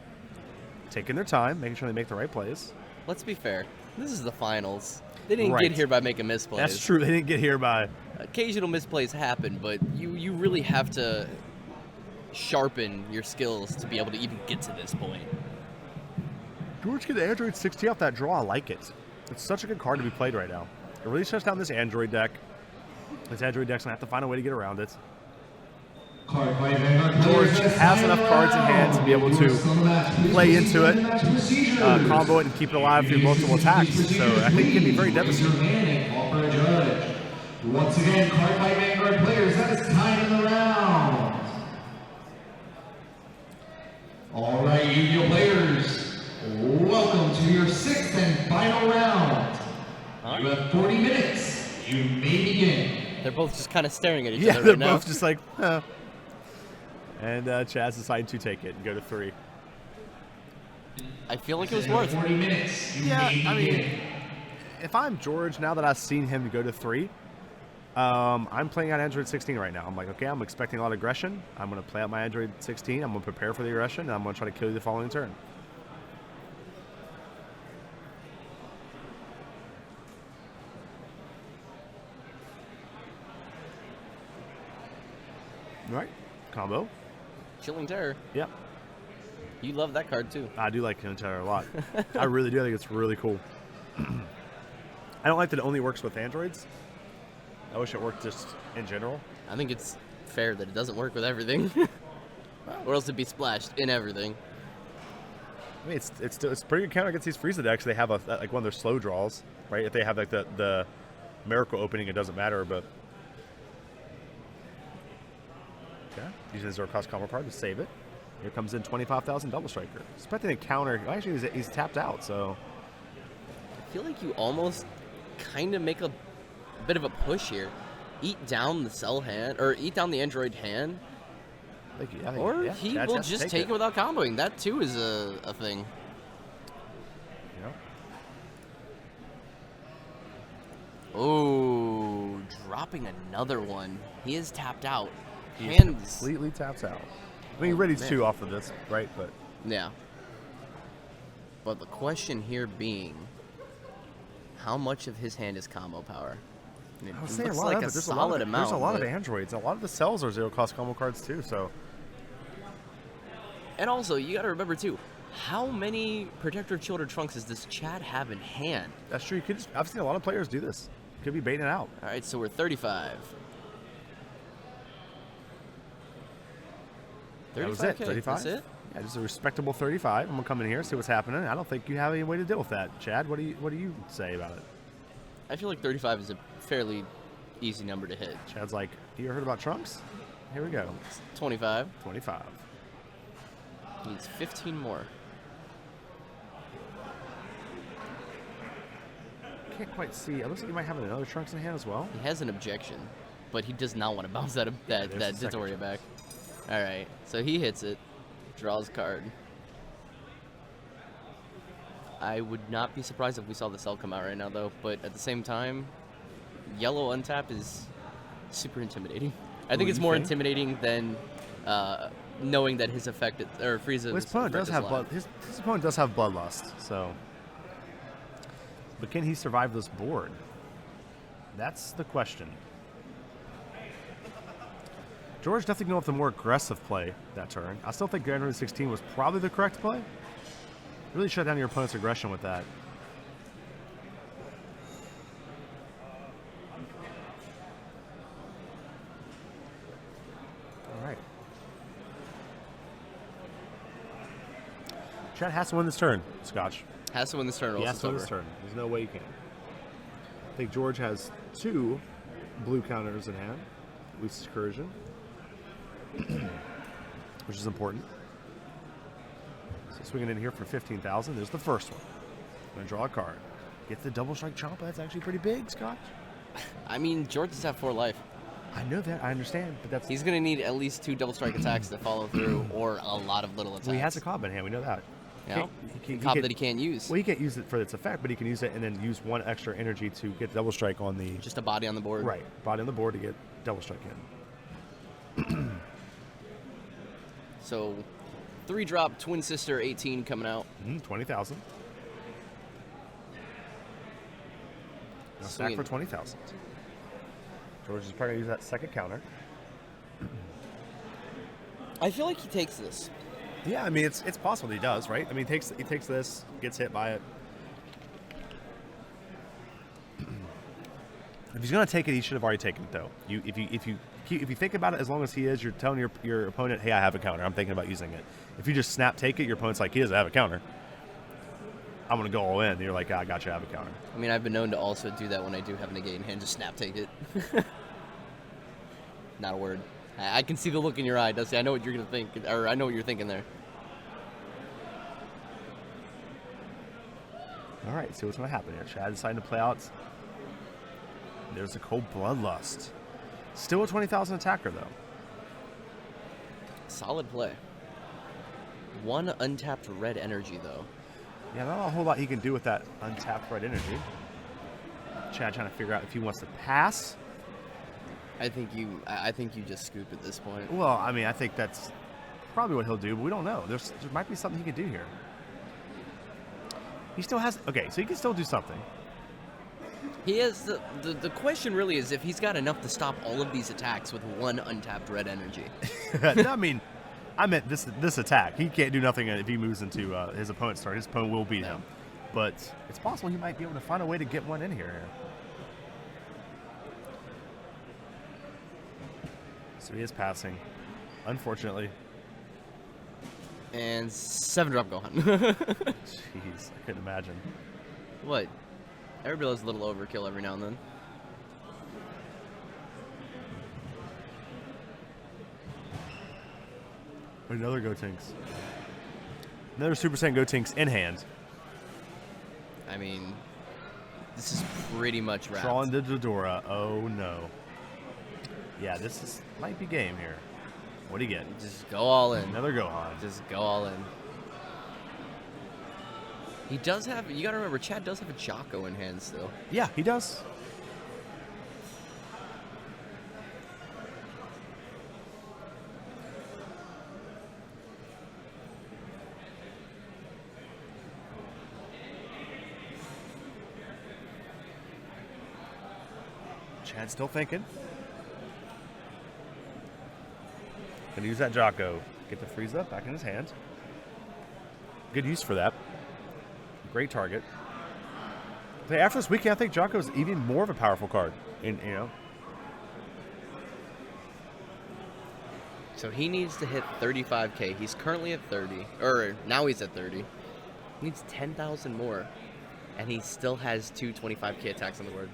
taking their time, making sure they make the right plays. Let's be fair. This is the finals. They didn't get here by making misplays. That's true. They didn't get here by... Occasional misplays happen, but you really have to sharpen your skills to be able to even get to this point. George get the Android 16 off that draw. I like it. It's such a good card to be played right now. It really shuts down this Android deck. This Android deck's going to have to find a way to get around it. George has enough cards in hand to be able to play into it, combo it, and keep it alive through multiple attacks. So I think it can be very devastating. Once again, card by Vanguard players, that is time in the round. All right, Yu-Gi-Oh players, welcome to your 6th and final round. You have 40 minutes. You may begin. They're both just kind of staring at each other Yeah, they're right now. both just like, huh. And Chaz decided to take it and go to 3. I feel like it was worth 40 minutes. You Yeah, may I mean, begin. if I'm George, now that I've seen him go to 3, I'm playing on Android 16 right now. I'm like, okay, I'm expecting a lot of aggression. I'm going to play out my Android 16. I'm going to prepare for the aggression, and I'm going to try to kill you the following turn. All right, combo. Chilling Terror. Yep. You love that card, too. I do like Killing Terror a lot. I really do. I think it's really cool. I don't like that it only works with androids. I wish it worked just in general. I think it's fair that it doesn't work with everything. Or else it'd be splashed in everything. I mean, it's pretty good counter against these Frieza decks. They have like one of their slow draws, right? If they have like the miracle opening, it doesn't matter. But okay, using the Zero-Cost combo card to save it. Here comes in 25,000 Double Striker. Expecting a counter. Actually, he's tapped out. So I feel like you almost kind of make a bit of a push here. Eat down the cell hand, or eat down the android hand. Or he will just take it without comboing. That too is a thing. Yeah. Oh, dropping another one. He is tapped out. He Hands completely taps out. I mean, ready to off of this, right? But yeah. But the question here being, how much of his hand is combo power? I would say a looks lot like of a it. There's solid amount. There's a lot of but- androids. A lot of the cells are zero-cost combo cards too. So And also, you got to remember too, how many Protector of Children Trunks does this Chad have in hand? that's true. I've seen a lot of players do this. Could be baiting it out. All right, so we're 35. That was it. 35. That's it. Yeah, just a respectable 35. I'm gonna come in here, see what's happening. I don't think you have any way to deal with that, Chad. What do you say about it? I feel like 35 is a fairly easy number to hit. Chad's like, you ever heard about trunks? Here we go. 25. 25. Needs 15 more. Can't quite see. It looks like he might have another trunks in hand as well. He has an objection, but he does not want to bounce that Ditoria back. All right, so he hits it, draws a card. I would not be surprised if we saw the cell come out right now, though. But at the same time, yellow untap is super intimidating. I think it's more intimidating than knowing that his effect or Frieza. Well, his opponent does have blood. His opponent does have bloodlust, so. But can he survive this board? That's the question. George definitely going with the more aggressive play that turn. I still think Grand 16 was probably the correct play. Really shut down your opponent's aggression with that. All right. Chad has to win this turn, Scotch. Has to win this turn. He has to win this turn. There's no way you can. I think George has 2 blue counters in hand. At least Excursion. Which is important. So swinging in here for 15,000. There's the first one. Going to draw a card. Get the double strike Champa. That's actually pretty big, Scotch. I mean, George does have 4 life. I know that. I understand. But that's He's going to need at least 2 double strike attacks to follow through, or a lot of little attacks. Well, he has a Cobb in hand. We know that. Yeah. Cobb that he can't use. Well, he can't use it for its effect, but he can use it and then use 1 extra energy to get double strike on the... Just a body on the board. Right. Body on the board to get double strike in. So, 3-drop Twin Sister 18 coming out. 20,000. Now stack for 20,000. George is probably going to use that second counter. I feel like he takes this. Yeah, I mean, it's possible that he does, right? I mean, he takes this, gets hit by it. If he's going to take it, he should have already taken it, though. If you think about it, as long as he is, you're telling your opponent, hey, I have a counter. I'm thinking about using it. If you just snap take it, your opponent's like, he doesn't have a counter. I'm going to go all in. And you're like, I got you, I have a counter. I mean, I've been known to also do that when I do have a negate in hand, just snap take it. Not a word. I can see the look in your eye, Dusty. I know what you're going to think, or I know what you're thinking there. All right, see what's going to happen here. Chad deciding to play out. There's a Cold Bloodlust. Still a 20,000 attacker, though. Solid play. 1 untapped red energy, though. Yeah, not a whole lot he can do with that untapped red energy. Chad trying to figure out if he wants to pass. I think you just scoop at this point. Well, I mean, I think that's probably what he'll do, but we don't know. There might be something he can do here. He still has... Okay, so he can still do something. He has... The question really is if he's got enough to stop all of these attacks with 1 untapped red energy. I mean, I meant this attack. He can't do nothing if he moves into his opponent's turn. His opponent will beat him. But it's possible he might be able to find a way to get one in here. So he is passing, unfortunately. And 7-drop Gohan. Jeez, I couldn't imagine. What? Everybody loves a little overkill every now and then. Another Gotenks. Another Super Saiyan Gotenks in hand. I mean, this is pretty much wrapped. Drawing the Dodora. Oh no. Yeah, this might be game here. What do you get? Just go all in. Another Gohan. Just go all in. He does have... You gotta remember, Chad does have a Jocko in hand still. Yeah, he does. Chad's still thinking. Gonna use that Jocko. Get the Frieza back in his hand. Good use for that. Great target. But after this weekend, I think Jocko's even more of a powerful card. So he needs to hit 35K. He's currently at 30, or now he's at 30. He needs 10,000 more, and he still has 2 25K attacks on the board.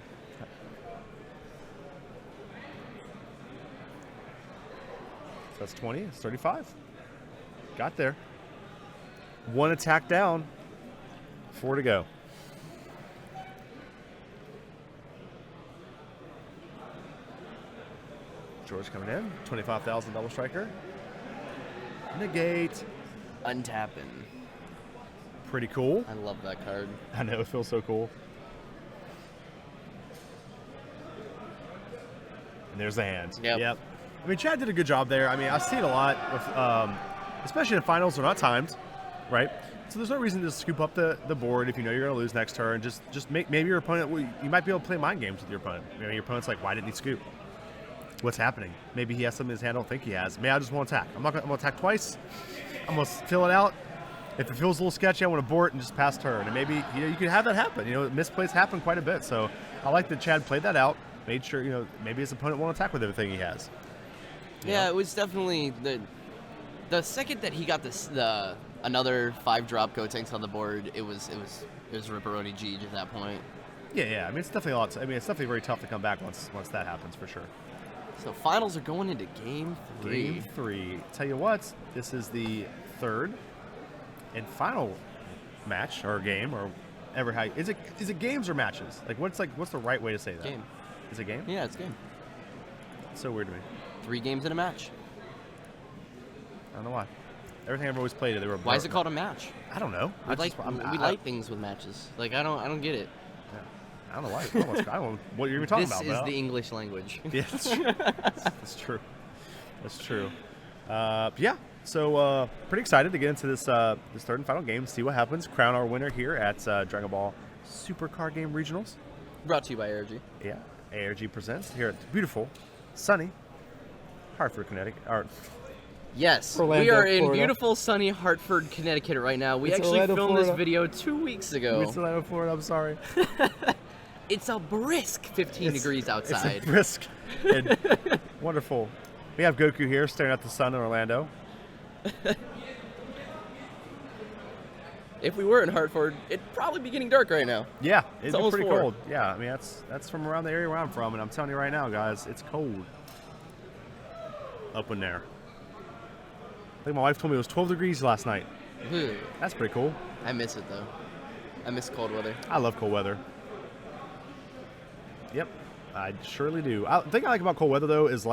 So that's 20. It's 35. Got there. 1 attack down. 4 to go. George coming in. 25,000 double striker. Negate. Untapping. Pretty cool. I love that card. I know, it feels so cool. And there's the hand. Yep. I mean, Chad did a good job there. I mean, I see it a lot, with, especially in finals. They're not timed, right? So there's no reason to scoop up the board if you know you're going to lose next turn. Just make maybe your opponent. You might be able to play mind games with your opponent. Maybe your opponent's like, why didn't he scoop? What's happening? Maybe he has something in his hand I don't think he has. Maybe I just want to attack. I'm going to attack twice. I'm going to fill it out. If it feels a little sketchy, I want to board it and just pass turn. And maybe you could have that happen. Misplays happen quite a bit. So I like that Chad played that out. Made sure maybe his opponent won't attack with everything he has. Yeah, it was definitely the second that he got another 5-drop Gotenks on the board. It was Ripperoni G at that point. Yeah. I mean, it's definitely it's definitely very tough to come back once that happens for sure. So finals are going into game 3. Game 3. Tell you what, this is the third and final match or game or ever how is it games or matches? What's the right way to say that? Game. Is it game? Yeah, it's game. It's so weird to me. 3 games in a match. I don't know why. Everything I've always played, they were. Why is it called a match? I don't know. We like things with matches. I don't get it. Yeah. I don't know why. I don't know what you're even talking about. This is the English language. Yeah, that's true. That's true. That's true. Yeah. So pretty excited to get into this third and final game. See what happens. Crown our winner here at Dragon Ball Super Card Game Regionals. Brought to you by ARG. Yeah. ARG presents here at beautiful, sunny Hartford, Connecticut. Yes, Orlando, we are in Florida. Beautiful, sunny Hartford, Connecticut right now. We It's actually Orlando, filmed Florida. this video 2 weeks ago. It's Orlando, Florida. I'm sorry. It's a brisk 15 degrees outside. It's a brisk and wonderful. We have Goku here staring at the sun in Orlando. If we were in Hartford, it'd probably be getting dark right now. Yeah, it's almost pretty 4. cold. Yeah, I mean that's from around the area where I'm from, and I'm telling you right now, guys, it's cold up in there. I think my wife told me it was 12 degrees last night. Ugh. That's pretty cool. I miss it though. I miss cold weather. I love cold weather. Yep, I surely do. The thing I like about cold weather though is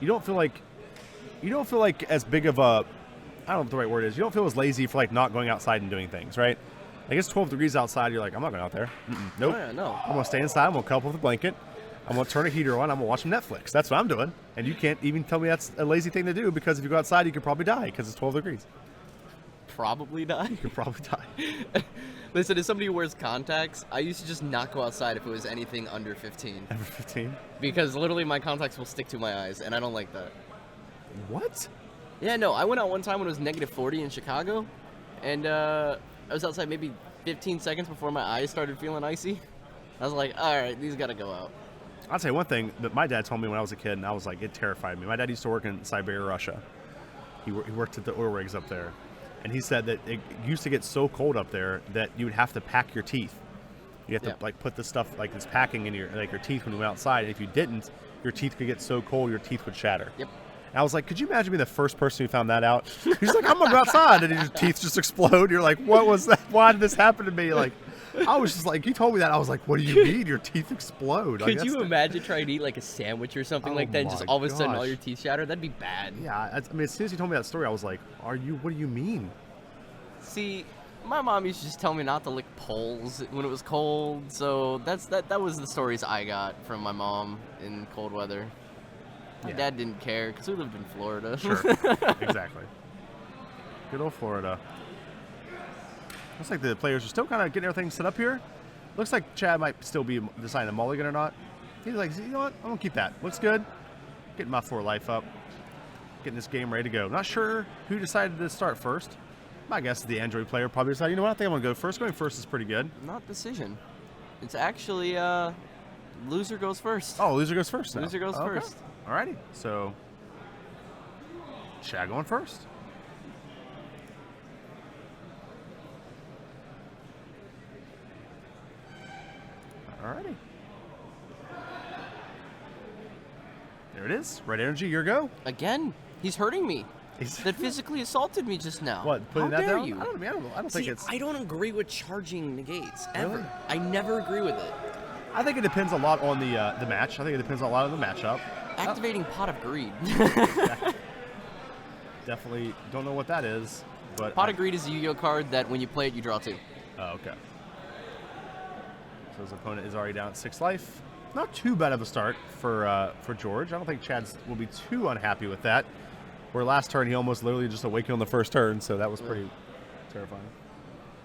you don't feel like as big of a, I don't know what the right word is. You don't feel as lazy for not going outside and doing things, right? It's 12 degrees outside. You're like, I'm not going out there. Nope. Oh, yeah, no. I'm gonna stay inside. I'm gonna cuddle up with a blanket. I'm gonna turn a heater on. I'm gonna watch some Netflix. That's what I'm doing. And you can't even tell me that's a lazy thing to do because if you go outside, you could probably die because it's 12 degrees. Probably die. You could probably die. Listen, as somebody who wears contacts, I used to just not go outside if it was anything under 15. Under 15? Because literally my contacts will stick to my eyes, and I don't like that. What? Yeah, no, I went out one time when it was negative 40 in Chicago, and I was outside maybe 15 seconds before my eyes started feeling icy. I was like, all right, these got to go out. I'll tell you one thing that my dad told me when I was a kid, and I was like, it terrified me. My dad used to work in Siberia, Russia. He worked at the oil rigs up there. And he said that it used to get so cold up there that you would have to pack your teeth. You have to put the stuff this packing in your teeth when you went outside. And if you didn't, your teeth could get so cold your teeth would shatter. Yep. And I was like, could you imagine being the first person who found that out? He's like, I'm gonna go outside, and your teeth just explode. You're like, what was that? Why did this happen to me? I was just like, he told me that. I was like, what do you mean your teeth explode? Could you imagine trying to eat a sandwich or something like that, and just all of a sudden all your teeth shatter? That'd be bad. Yeah, I mean, as soon as he told me that story, I was like, what do you mean? See, my mom used to just tell me not to lick poles when it was cold, so that was the stories I got from my mom in cold weather. My dad didn't care because we lived in Florida. Sure, exactly. Good old Florida. Looks like the players are still kind of getting everything set up here. Looks like Chad might still be deciding a mulligan or not. He's like, you know what? I'm going to keep that. Looks good. Getting my 4 life up. Getting this game ready to go. Not sure who decided to start first. My guess is the Android player probably decided, you know what? I think I'm going to go first. Going first is pretty good. Not decision. It's actually loser goes first. Oh, loser goes first now. Loser goes first. Alrighty. So Chad going first. Alrighty. There it is. Red energy, your go. Again, he's hurting me. That physically assaulted me just now. What, putting How that dare down? you? I don't think it's... I don't agree with charging negates, ever. Really? I never agree with it. I think it depends a lot on the match. I think it depends a lot on the matchup. Activating Pot of Greed. Definitely don't know what that is, but... Pot of Greed is a Yu-Gi-Oh card that when you play it, you draw 2. Oh, okay. So his opponent is already down at 6 life. Not too bad of a start for George. I don't think Chad will be too unhappy with that. Where last turn he almost literally just awakened on the first turn, so that was pretty terrifying.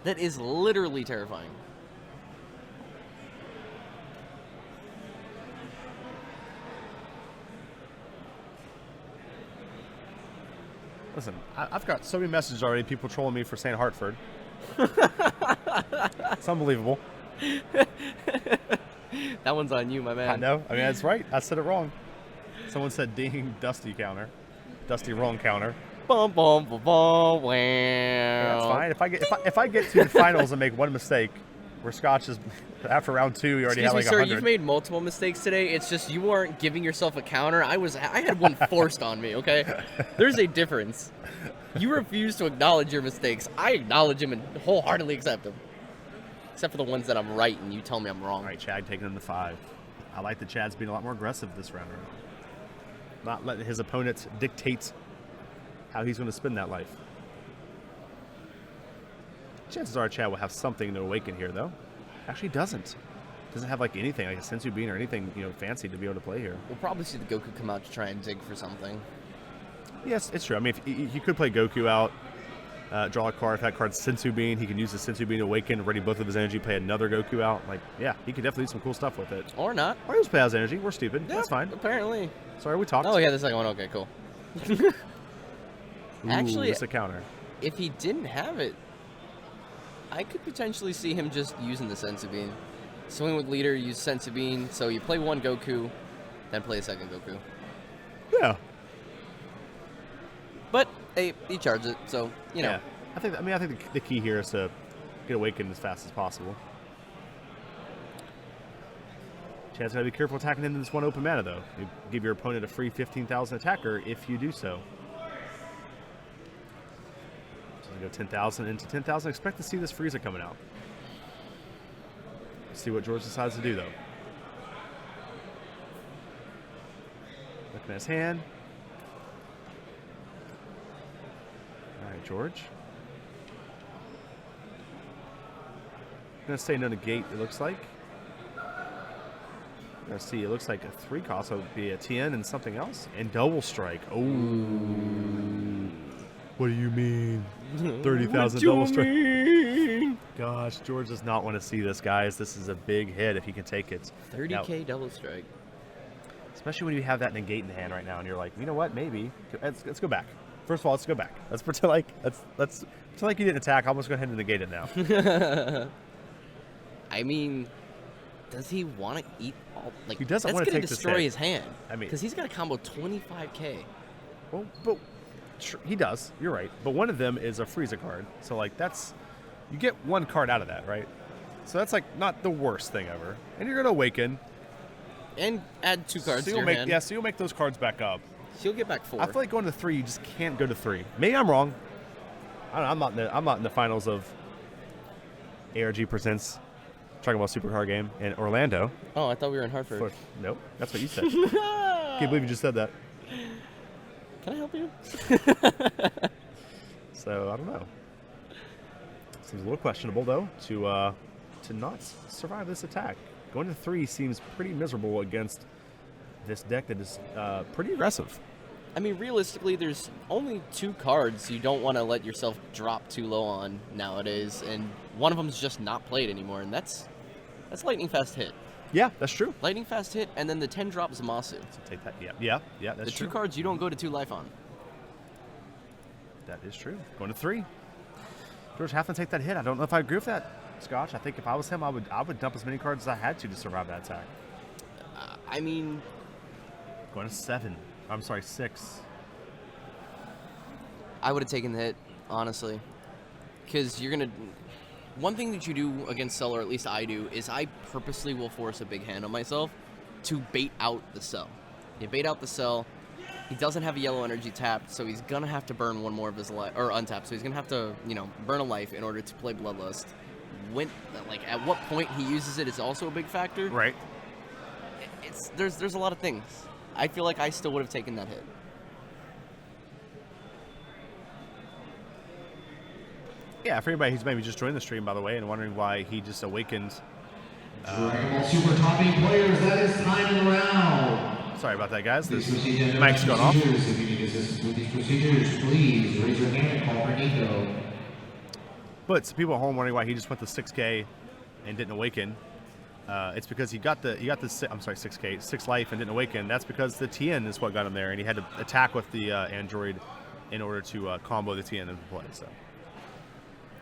That is literally terrifying. Listen, I've got so many messages already, people trolling me for saying Hartford. It's unbelievable. That one's on you, my man. I know. I mean, that's right. I said it wrong. Someone said ding Dusty counter. Dusty wrong counter. Bum, bum, bum, bum, wow. That's fine. If I get to the finals and make one mistake, where Scotch is after round 2, you already have like 100. Sir, you've made multiple mistakes today. It's just you weren't giving yourself a counter. I had one forced on me. Okay, there's a difference. You refuse to acknowledge your mistakes. I acknowledge them and wholeheartedly accept them, except for the ones that I'm right and you tell me I'm wrong. All right, Chad taking him to 5. I like that Chad's being a lot more aggressive this round. Not letting his opponent dictate how he's going to spend that life. Chances are Chad will have something to awaken here, though. Actually doesn't. Doesn't have like anything, like a Sensu Bean or anything, fancy to be able to play here. We'll probably see the Goku come out to try and dig for something. Yes, it's true. I mean, if he could play Goku out, draw a card. If that card's Sensu Bean, he can use the Sensu Bean to awaken, ready both of his energy, play another Goku out. Like, yeah, he could definitely do some cool stuff with it. Or not. Or he'll just play out his energy. We're stupid. Yeah, that's fine. Apparently. Sorry, we talked. Oh, yeah, the second one. Okay, cool. Ooh, Actually, it's a counter. If he didn't have it, I could potentially see him just using the Sensu Bean. Swing with leader, use Sensu Bean. So you play one Goku, then play a second Goku. Yeah. But hey, he charged it, so Yeah. I think the key here is to get awakened as fast as possible. Chad's got to be careful attacking into this one open mana, though. You give your opponent a free 15,000 attacker if you do so. So you go 10,000 into 10,000. Expect to see this Frieza coming out. Let's see what George decides to do, though. Looking at his hand. All right, George. Gonna say no negate, it looks like. Let's see, it looks like a 3 cost, so it would be a 10 and something else. And double strike. Oh. What do you mean? 30,000 double strike. Gosh, George does not want to see this, guys. This is a big hit if he can take it. 30K double strike. Especially when you have that negate in hand right now and you're like, you know what, maybe. Let's go back. First of all, let's go back. Let's pretend like let's pretend like you didn't attack. I'm just go ahead and negate it now. I mean, does he want to eat all? Like, he doesn't want to take this hit. That's going to destroy his hand. I mean, because he's got a combo 25K. Well, but he does. You're right. But one of them is a Frieza card, so like you get one card out of that, right? So that's like not the worst thing ever. And you're gonna awaken and add 2 cards so to your hand. Yeah, so you'll make those cards back up. So you'll get back 4. I feel like going to 3, you just can't go to 3. Maybe I'm wrong. I don't know, I'm not in the finals of ARG Presents Dragon Ball Supercard game in Orlando. Oh, I thought we were in Hartford. Nope, that's what you said. Can't believe you just said that. Can I help you? So I don't know. Seems a little questionable though to not survive this attack. Going to 3 seems pretty miserable against this deck that is pretty aggressive. I mean, realistically, there's only 2 cards you don't want to let yourself drop too low on nowadays, and one of them's just not played anymore, and that's Lightning Fast Hit. Yeah, that's true. Lightning Fast Hit, and then the 10 drop Zamasu. So take that. Yeah, that's true. The 2 cards you don't go to 2 life on. That is true. Going to 3. George having to take that hit. I don't know if I agree with that, Scotch. I think if I was him, I would dump as many cards as I had to survive that attack. I mean, going to 7. I'm sorry, 6. I would have taken the hit, honestly. Because you're going to... One thing that you do against Cell, or at least I do, is I purposely will force a big hand on myself to bait out the Cell. You bait out the Cell. He doesn't have a yellow energy tapped, so he's going to have to burn one more of his life, or untapped, so he's going to have to, burn a life in order to play Bloodlust. At what point he uses it is also a big factor. Right. There's a lot of things. I feel like I still would have taken that hit. Yeah, for anybody who's maybe just joined the stream, by the way, and wondering why he just awakened. Ball Super topping players, that is time in the round. Sorry about that, guys. This Please mic's going off. If you need assistance with these procedures, please raise your hand and call for Nico. But some people at home wondering why he just went to 6K and didn't awaken. It's because he got the 6K, 6 life and didn't awaken. That's because the TN is what got him there, and he had to attack with the Android in order to combo the TN into play. So.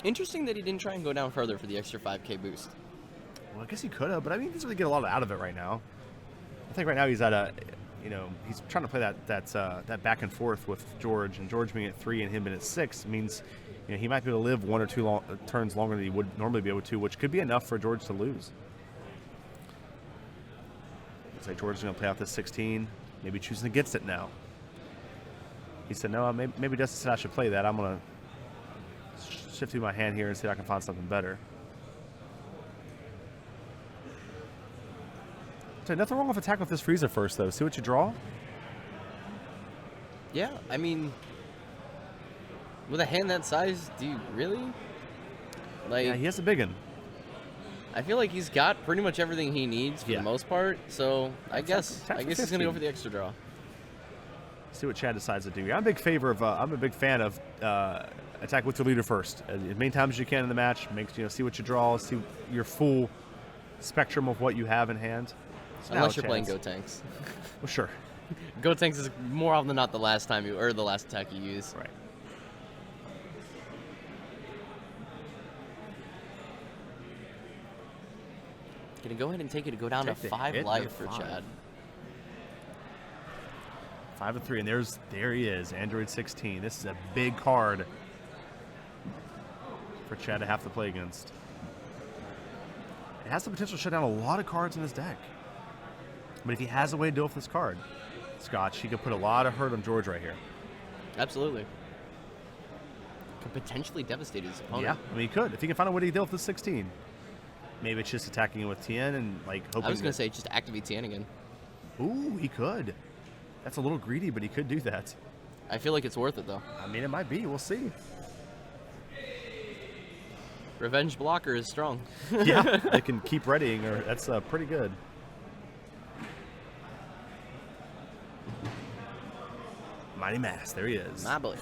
Interesting that he didn't try and go down further for the extra 5K boost. Well, I guess he could have, but I mean, he doesn't really get a lot out of it right now. I think right now he's at he's trying to play that back and forth with George, and George being at 3 and him being at 6 means he might be able to live 1 or 2 turns longer than he would normally be able to, which could be enough for George to lose. Looks like George's going to play out this 16, maybe choosing against it now. He said, no, maybe Dustin said I should play that. I'm going to shift through my hand here and see if I can find something better. So nothing wrong with attack with this Frieza first, though. See what you draw? Yeah, I mean, with a hand that size, do you really? Yeah, he has a big one. I feel like he's got pretty much everything he needs for the most part, so I guess he's going to go for the extra draw. See what Chad decides to do. I'm a big fan of attack with your leader first. As many times as you can in the match. See what you draw, see your full spectrum of what you have in hand. So unless you're playing Gotenks. Well, sure. Gotenks is more often than not the last attack you use. Right. Gonna go ahead and take it to go down to 5 life for Chad. 5 and 3, and there he is, Android 16. This is a big card for Chad to have to play against. It has the potential to shut down a lot of cards in his deck. But if he has a way to deal with this card, Scotch, he could put a lot of hurt on George right here. Absolutely. Could potentially devastate his opponent. Yeah, I mean, he could. If he can find a way to deal with this 16. Maybe it's just attacking it with TN and hoping. I was going to say just activate TN again. Ooh, he could. That's a little greedy, but he could do that. I feel like it's worth it, though. I mean, it might be. We'll see. Revenge blocker is strong. Yeah, they can keep readying her. That's pretty good. Mighty Mass, there he is. My boy.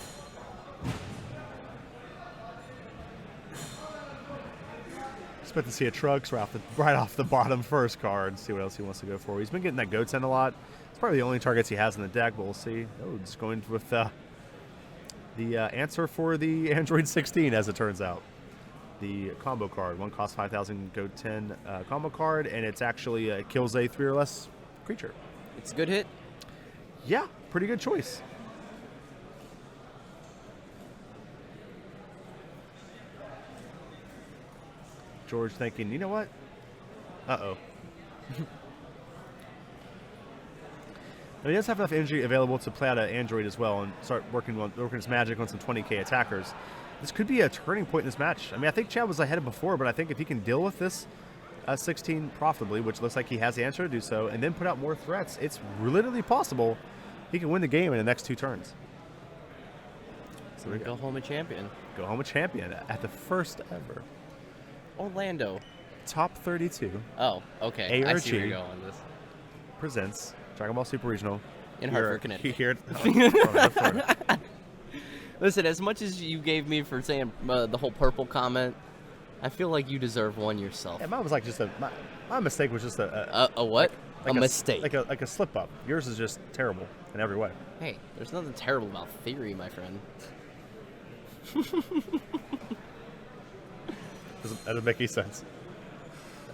Expect to see a Trunks right off the bottom first card. See what else he wants to go for. He's been getting that Goten a lot. It's probably the only targets he has in the deck, but we'll see. Oh, just going with the answer for the Android 16, as it turns out. The combo card. One costs 5,000 Goten combo card, and it's actually kills a 3 or less creature. It's a good hit. Yeah, pretty good choice. George thinking, you know what? Uh-oh. He does have enough energy available to play out an Android as well and start working his magic on some 20k attackers. This could be a turning point in this match. I mean, I think Chad was ahead of before, but I think if he can deal with this 16 profitably, which looks like he has the answer to do so, and then put out more threats, it's literally possible he can win the game in the next 2 turns. So we go home a champion. Go home a champion at the first ever. Orlando. Top 32. Oh, okay. ARG I see where you're going with this. Presents Dragon Ball Super Regional. In Hartford, Connecticut. Here. Listen, as much as you gave me for saying the whole purple comment, I feel like you deserve one yourself. Yeah, mine was like just my mistake was just a what? Like a mistake. Like a slip up. Yours is just terrible in every way. Hey, there's nothing terrible about theory, my friend. That doesn't make any sense.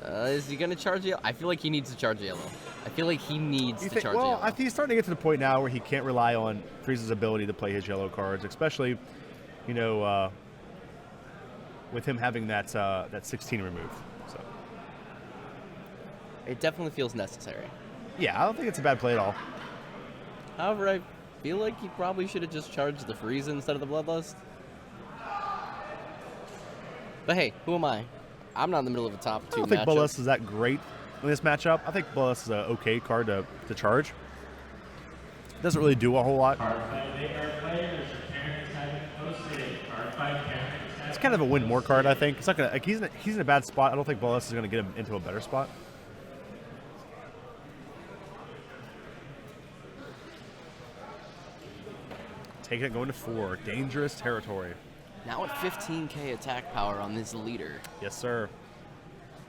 Is he going to charge yellow? I feel like he needs to charge yellow. I feel like he needs to charge yellow. I think he's starting to get to the point now where he can't rely on Frieza's ability to play his yellow cards, especially, with him having that 16 removed. So. It definitely feels necessary. Yeah, I don't think it's a bad play at all. However, I feel like he probably should have just charged the Frieza instead of the Bloodlust. But hey, who am I? I'm not in the middle of a top 2 matchup. I don't think Bloodlust is that great in this matchup. I think Bloodlust is an okay card to charge. Doesn't really do a whole lot. It's kind of a win more card, I think. It's not gonna. Like, he's in a bad spot. I don't think Bloodlust is going to get him into a better spot. Taking it, going to 4. Dangerous territory. Now at 15k attack power on this leader. Yes, sir.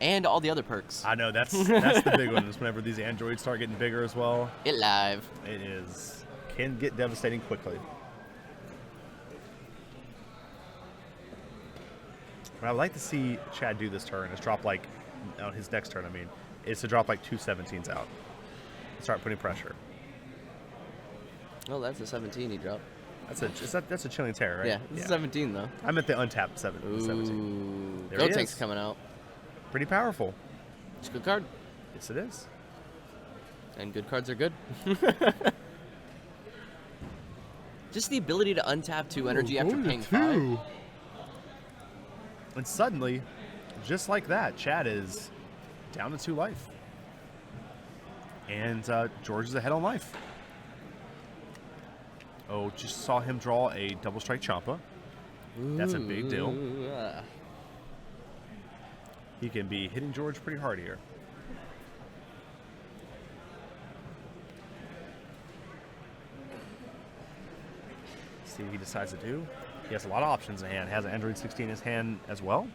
And all the other perks. I know, that's the big one, is whenever these androids start getting bigger as well. It live. It is. Can get devastating quickly. What I'd like to see Chad do this turn is drop on his next turn, is to drop 2 17s out. Start putting pressure. Oh, that's a 17 he dropped. That's a Chilling Terror, right? Yeah, this is 17 though. I meant the untapped 17. Ooh, There he Gotank's is. coming out. Pretty powerful. It's a good card. Yes, it is. And good cards are good. Just the ability to untap 2 energy after paying 5. And suddenly, just like that, Chad is down to 2 life. And George is ahead on life. Oh, just saw him draw a double strike Champa. That's a big deal. He can be hitting George pretty hard here. See what he decides to do. He has a lot of options in hand. Has an Android 16 in his hand as well.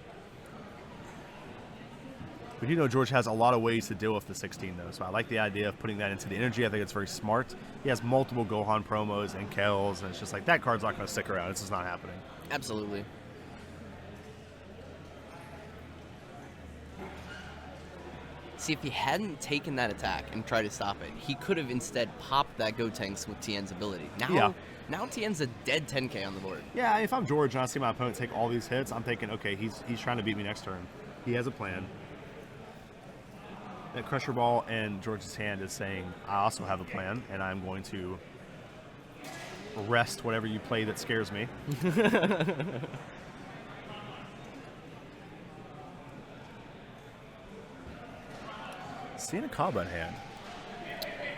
But George has a lot of ways to deal with the 16, though. So I like the idea of putting that into the energy. I think it's very smart. He has multiple Gohan promos and Kells, and it's just like, that card's not going to stick around. It's just not happening. Absolutely. See, if he hadn't taken that attack and tried to stop it, he could have instead popped that Gotenks with Tien's ability. Now Tien's a dead 10k on the board. Yeah, if I'm George and I see my opponent take all these hits, I'm thinking, okay, he's trying to beat me next turn. He has a plan. That Crusher Ball in George's hand is saying, I also have a plan, and I'm going to rest whatever you play that scares me. Seeing a Kaplan hand.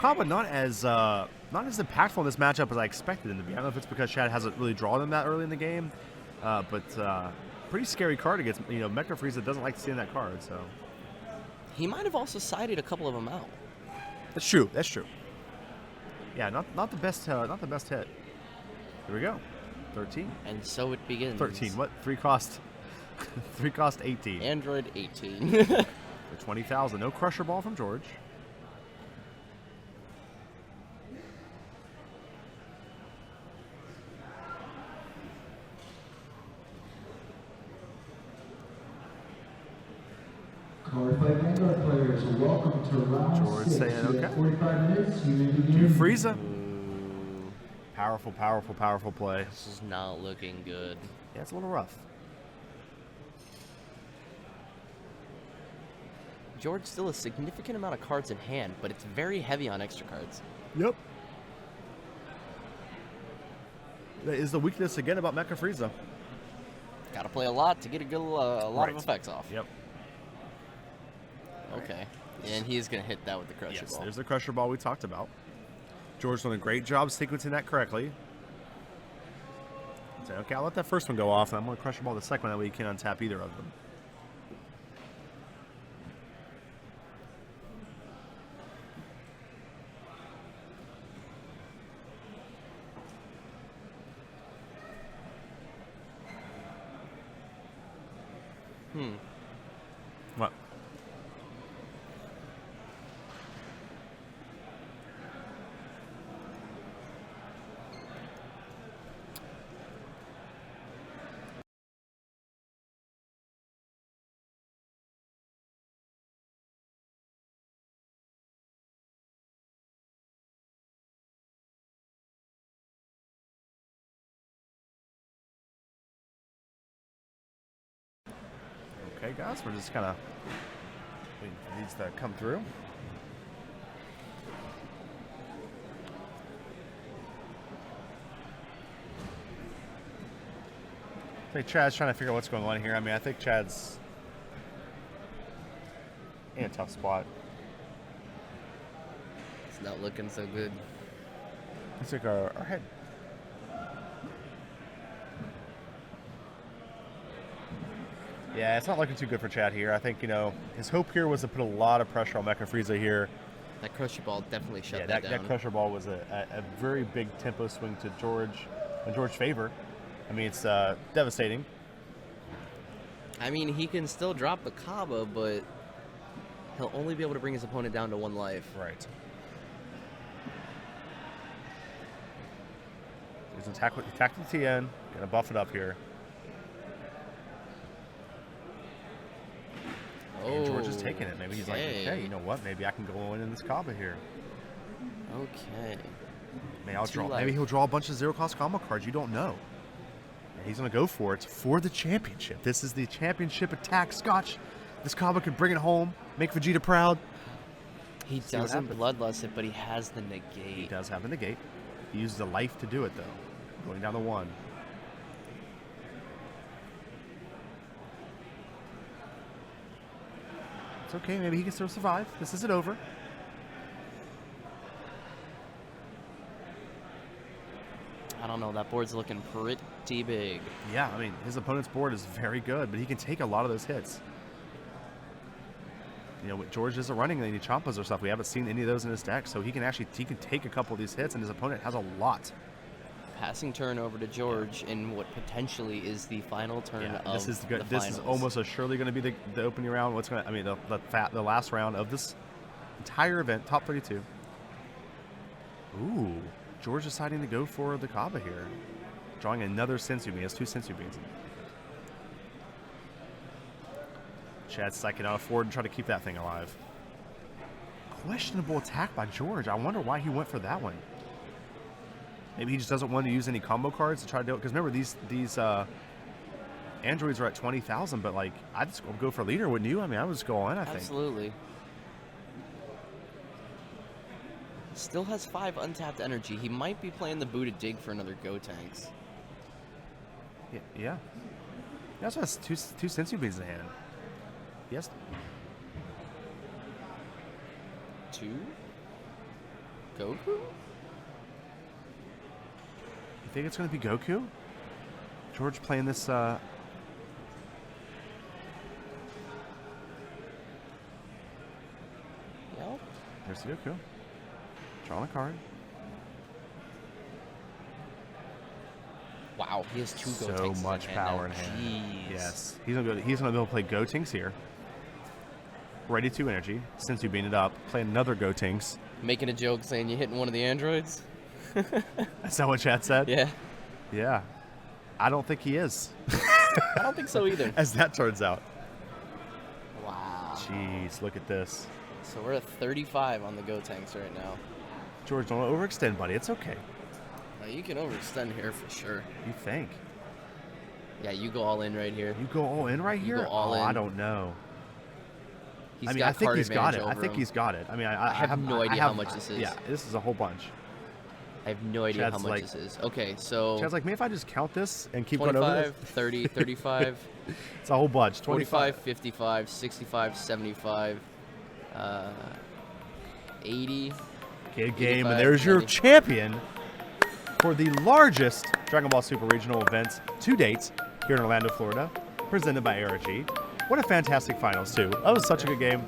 Kaplan not as impactful in this matchup as I expected him to be. I don't know if it's because Chad hasn't really drawn him that early in the game, but pretty scary card against Mecha Frieza doesn't like seeing that card. So he might have also sided a couple of them out. That's true. Yeah, not the best hit. Here we go. 13. And so it begins. 13. What? 3 cost? 3 cost 18. Android 18. For 20,000. No Crusher Ball from George. Card by Vanguard players, welcome to round George 6. saying, You have okay. 45 minutes. You may begin. Do Frieza. Powerful play. This is not looking good. Yeah, it's a little rough. George still has a significant amount of cards in hand, but it's very heavy on extra cards. Yep. That is the weakness again about Mecha Frieza. Gotta play a lot to get a lot of effects off. Yep. Okay. And he is going to hit that with the Crusher Ball. There's the Crusher Ball we talked about. George's done a great job sequencing that correctly. Say, okay, I'll let that first one go off, and I'm going to Crusher Ball the second one. That way you can't untap either of them. What? Okay, guys, we're just kind of waiting for these to come through. I think Chad's trying to figure out what's going on here. I mean, I think Chad's in a tough spot. It's not looking so good. Looks like our head. Yeah, it's not looking too good for Chad here. I think, his hope here was to put a lot of pressure on Mecha Frieza here. That crusher ball definitely shut that down. That crusher ball was a very big tempo swing to George, in George's favor. I mean, it's devastating. I mean, he can still drop the Kaba, but he'll only be able to bring his opponent down to 1 life. Right. He's attack with the TN. Gonna buff it up here. And George is taking it. Maybe he's like, okay, you know what? Maybe I can go in this Kaba here. Okay. Maybe he'll draw a bunch of zero-cost combo cards. You don't know. And he's going to go for it for the championship. This is the championship attack, Scotch. This Kaba could bring it home, make Vegeta proud. He doesn't bloodlust it, but he has the negate. He does have the negate. He uses a life to do it, though. Going down to 1. It's okay. Maybe he can still survive. This isn't over. I don't know. That board's looking pretty big. Yeah, I mean, his opponent's board is very good, but he can take a lot of those hits. With George isn't running any Champas or stuff. We haven't seen any of those in his deck, so he can take a couple of these hits, and his opponent has a lot. Passing turn over to George in what potentially is the final turn of this is good. The this finals. is almost surely going to be the opening round. The last round of this entire event, top 32. Ooh, George deciding to go for the Kaba here, drawing another Sensu Bean. He has 2 Sensu Beans. Chad's I cannot afford to try to keep that thing alive. Questionable attack by George. I wonder why he went for that one. Maybe he just doesn't want to use any combo cards to try to do it. Because remember, these androids are at 20,000, but I'd just go for leader, wouldn't you? I mean, I would just go on, I think. Absolutely. Still has 5 untapped energy. He might be playing the booted dig for another Gotenks. Yeah. He also has two Sensu Beans in hand. Yes. 2? Goku? You think it's going to be Goku? George playing this, Yep. There's the Goku. Drawing a card. Wow, he has 2 So Gotenks much power in hand. Jeez. Yes. He's gonna be able to play Gotenks here. Ready 2 energy. Since you beat it up, play another Gotenks. Making a joke saying you're hitting one of the androids? That's not what Chad said? Yeah. Yeah. I don't think he is. I don't think so either. As that turns out. Wow. Jeez, look at this. So we're at 35 on the Gotenks right now. George, don't overextend, buddy. It's okay. You can overextend here for sure. You think? Yeah, you go all in right here. You go all in right here? You go all in. I don't know. He's I mean, got I think card he's got it. advantage I over think him. he's got it. I mean, I have no idea how much this is. Yeah, this is a whole bunch. I have no idea Chad's how much like- this is. Okay, so Chad's like, maybe if I just count this and keep going over 25, this. 30, 35, It's a whole bunch. 45, 55, 65, 75, 80. Good game, 85, and there's your 90. champion for the largest Dragon Ball Super regional event to date here in Orlando, Florida, presented by ARG. What a fantastic finals, too. That was such a good game.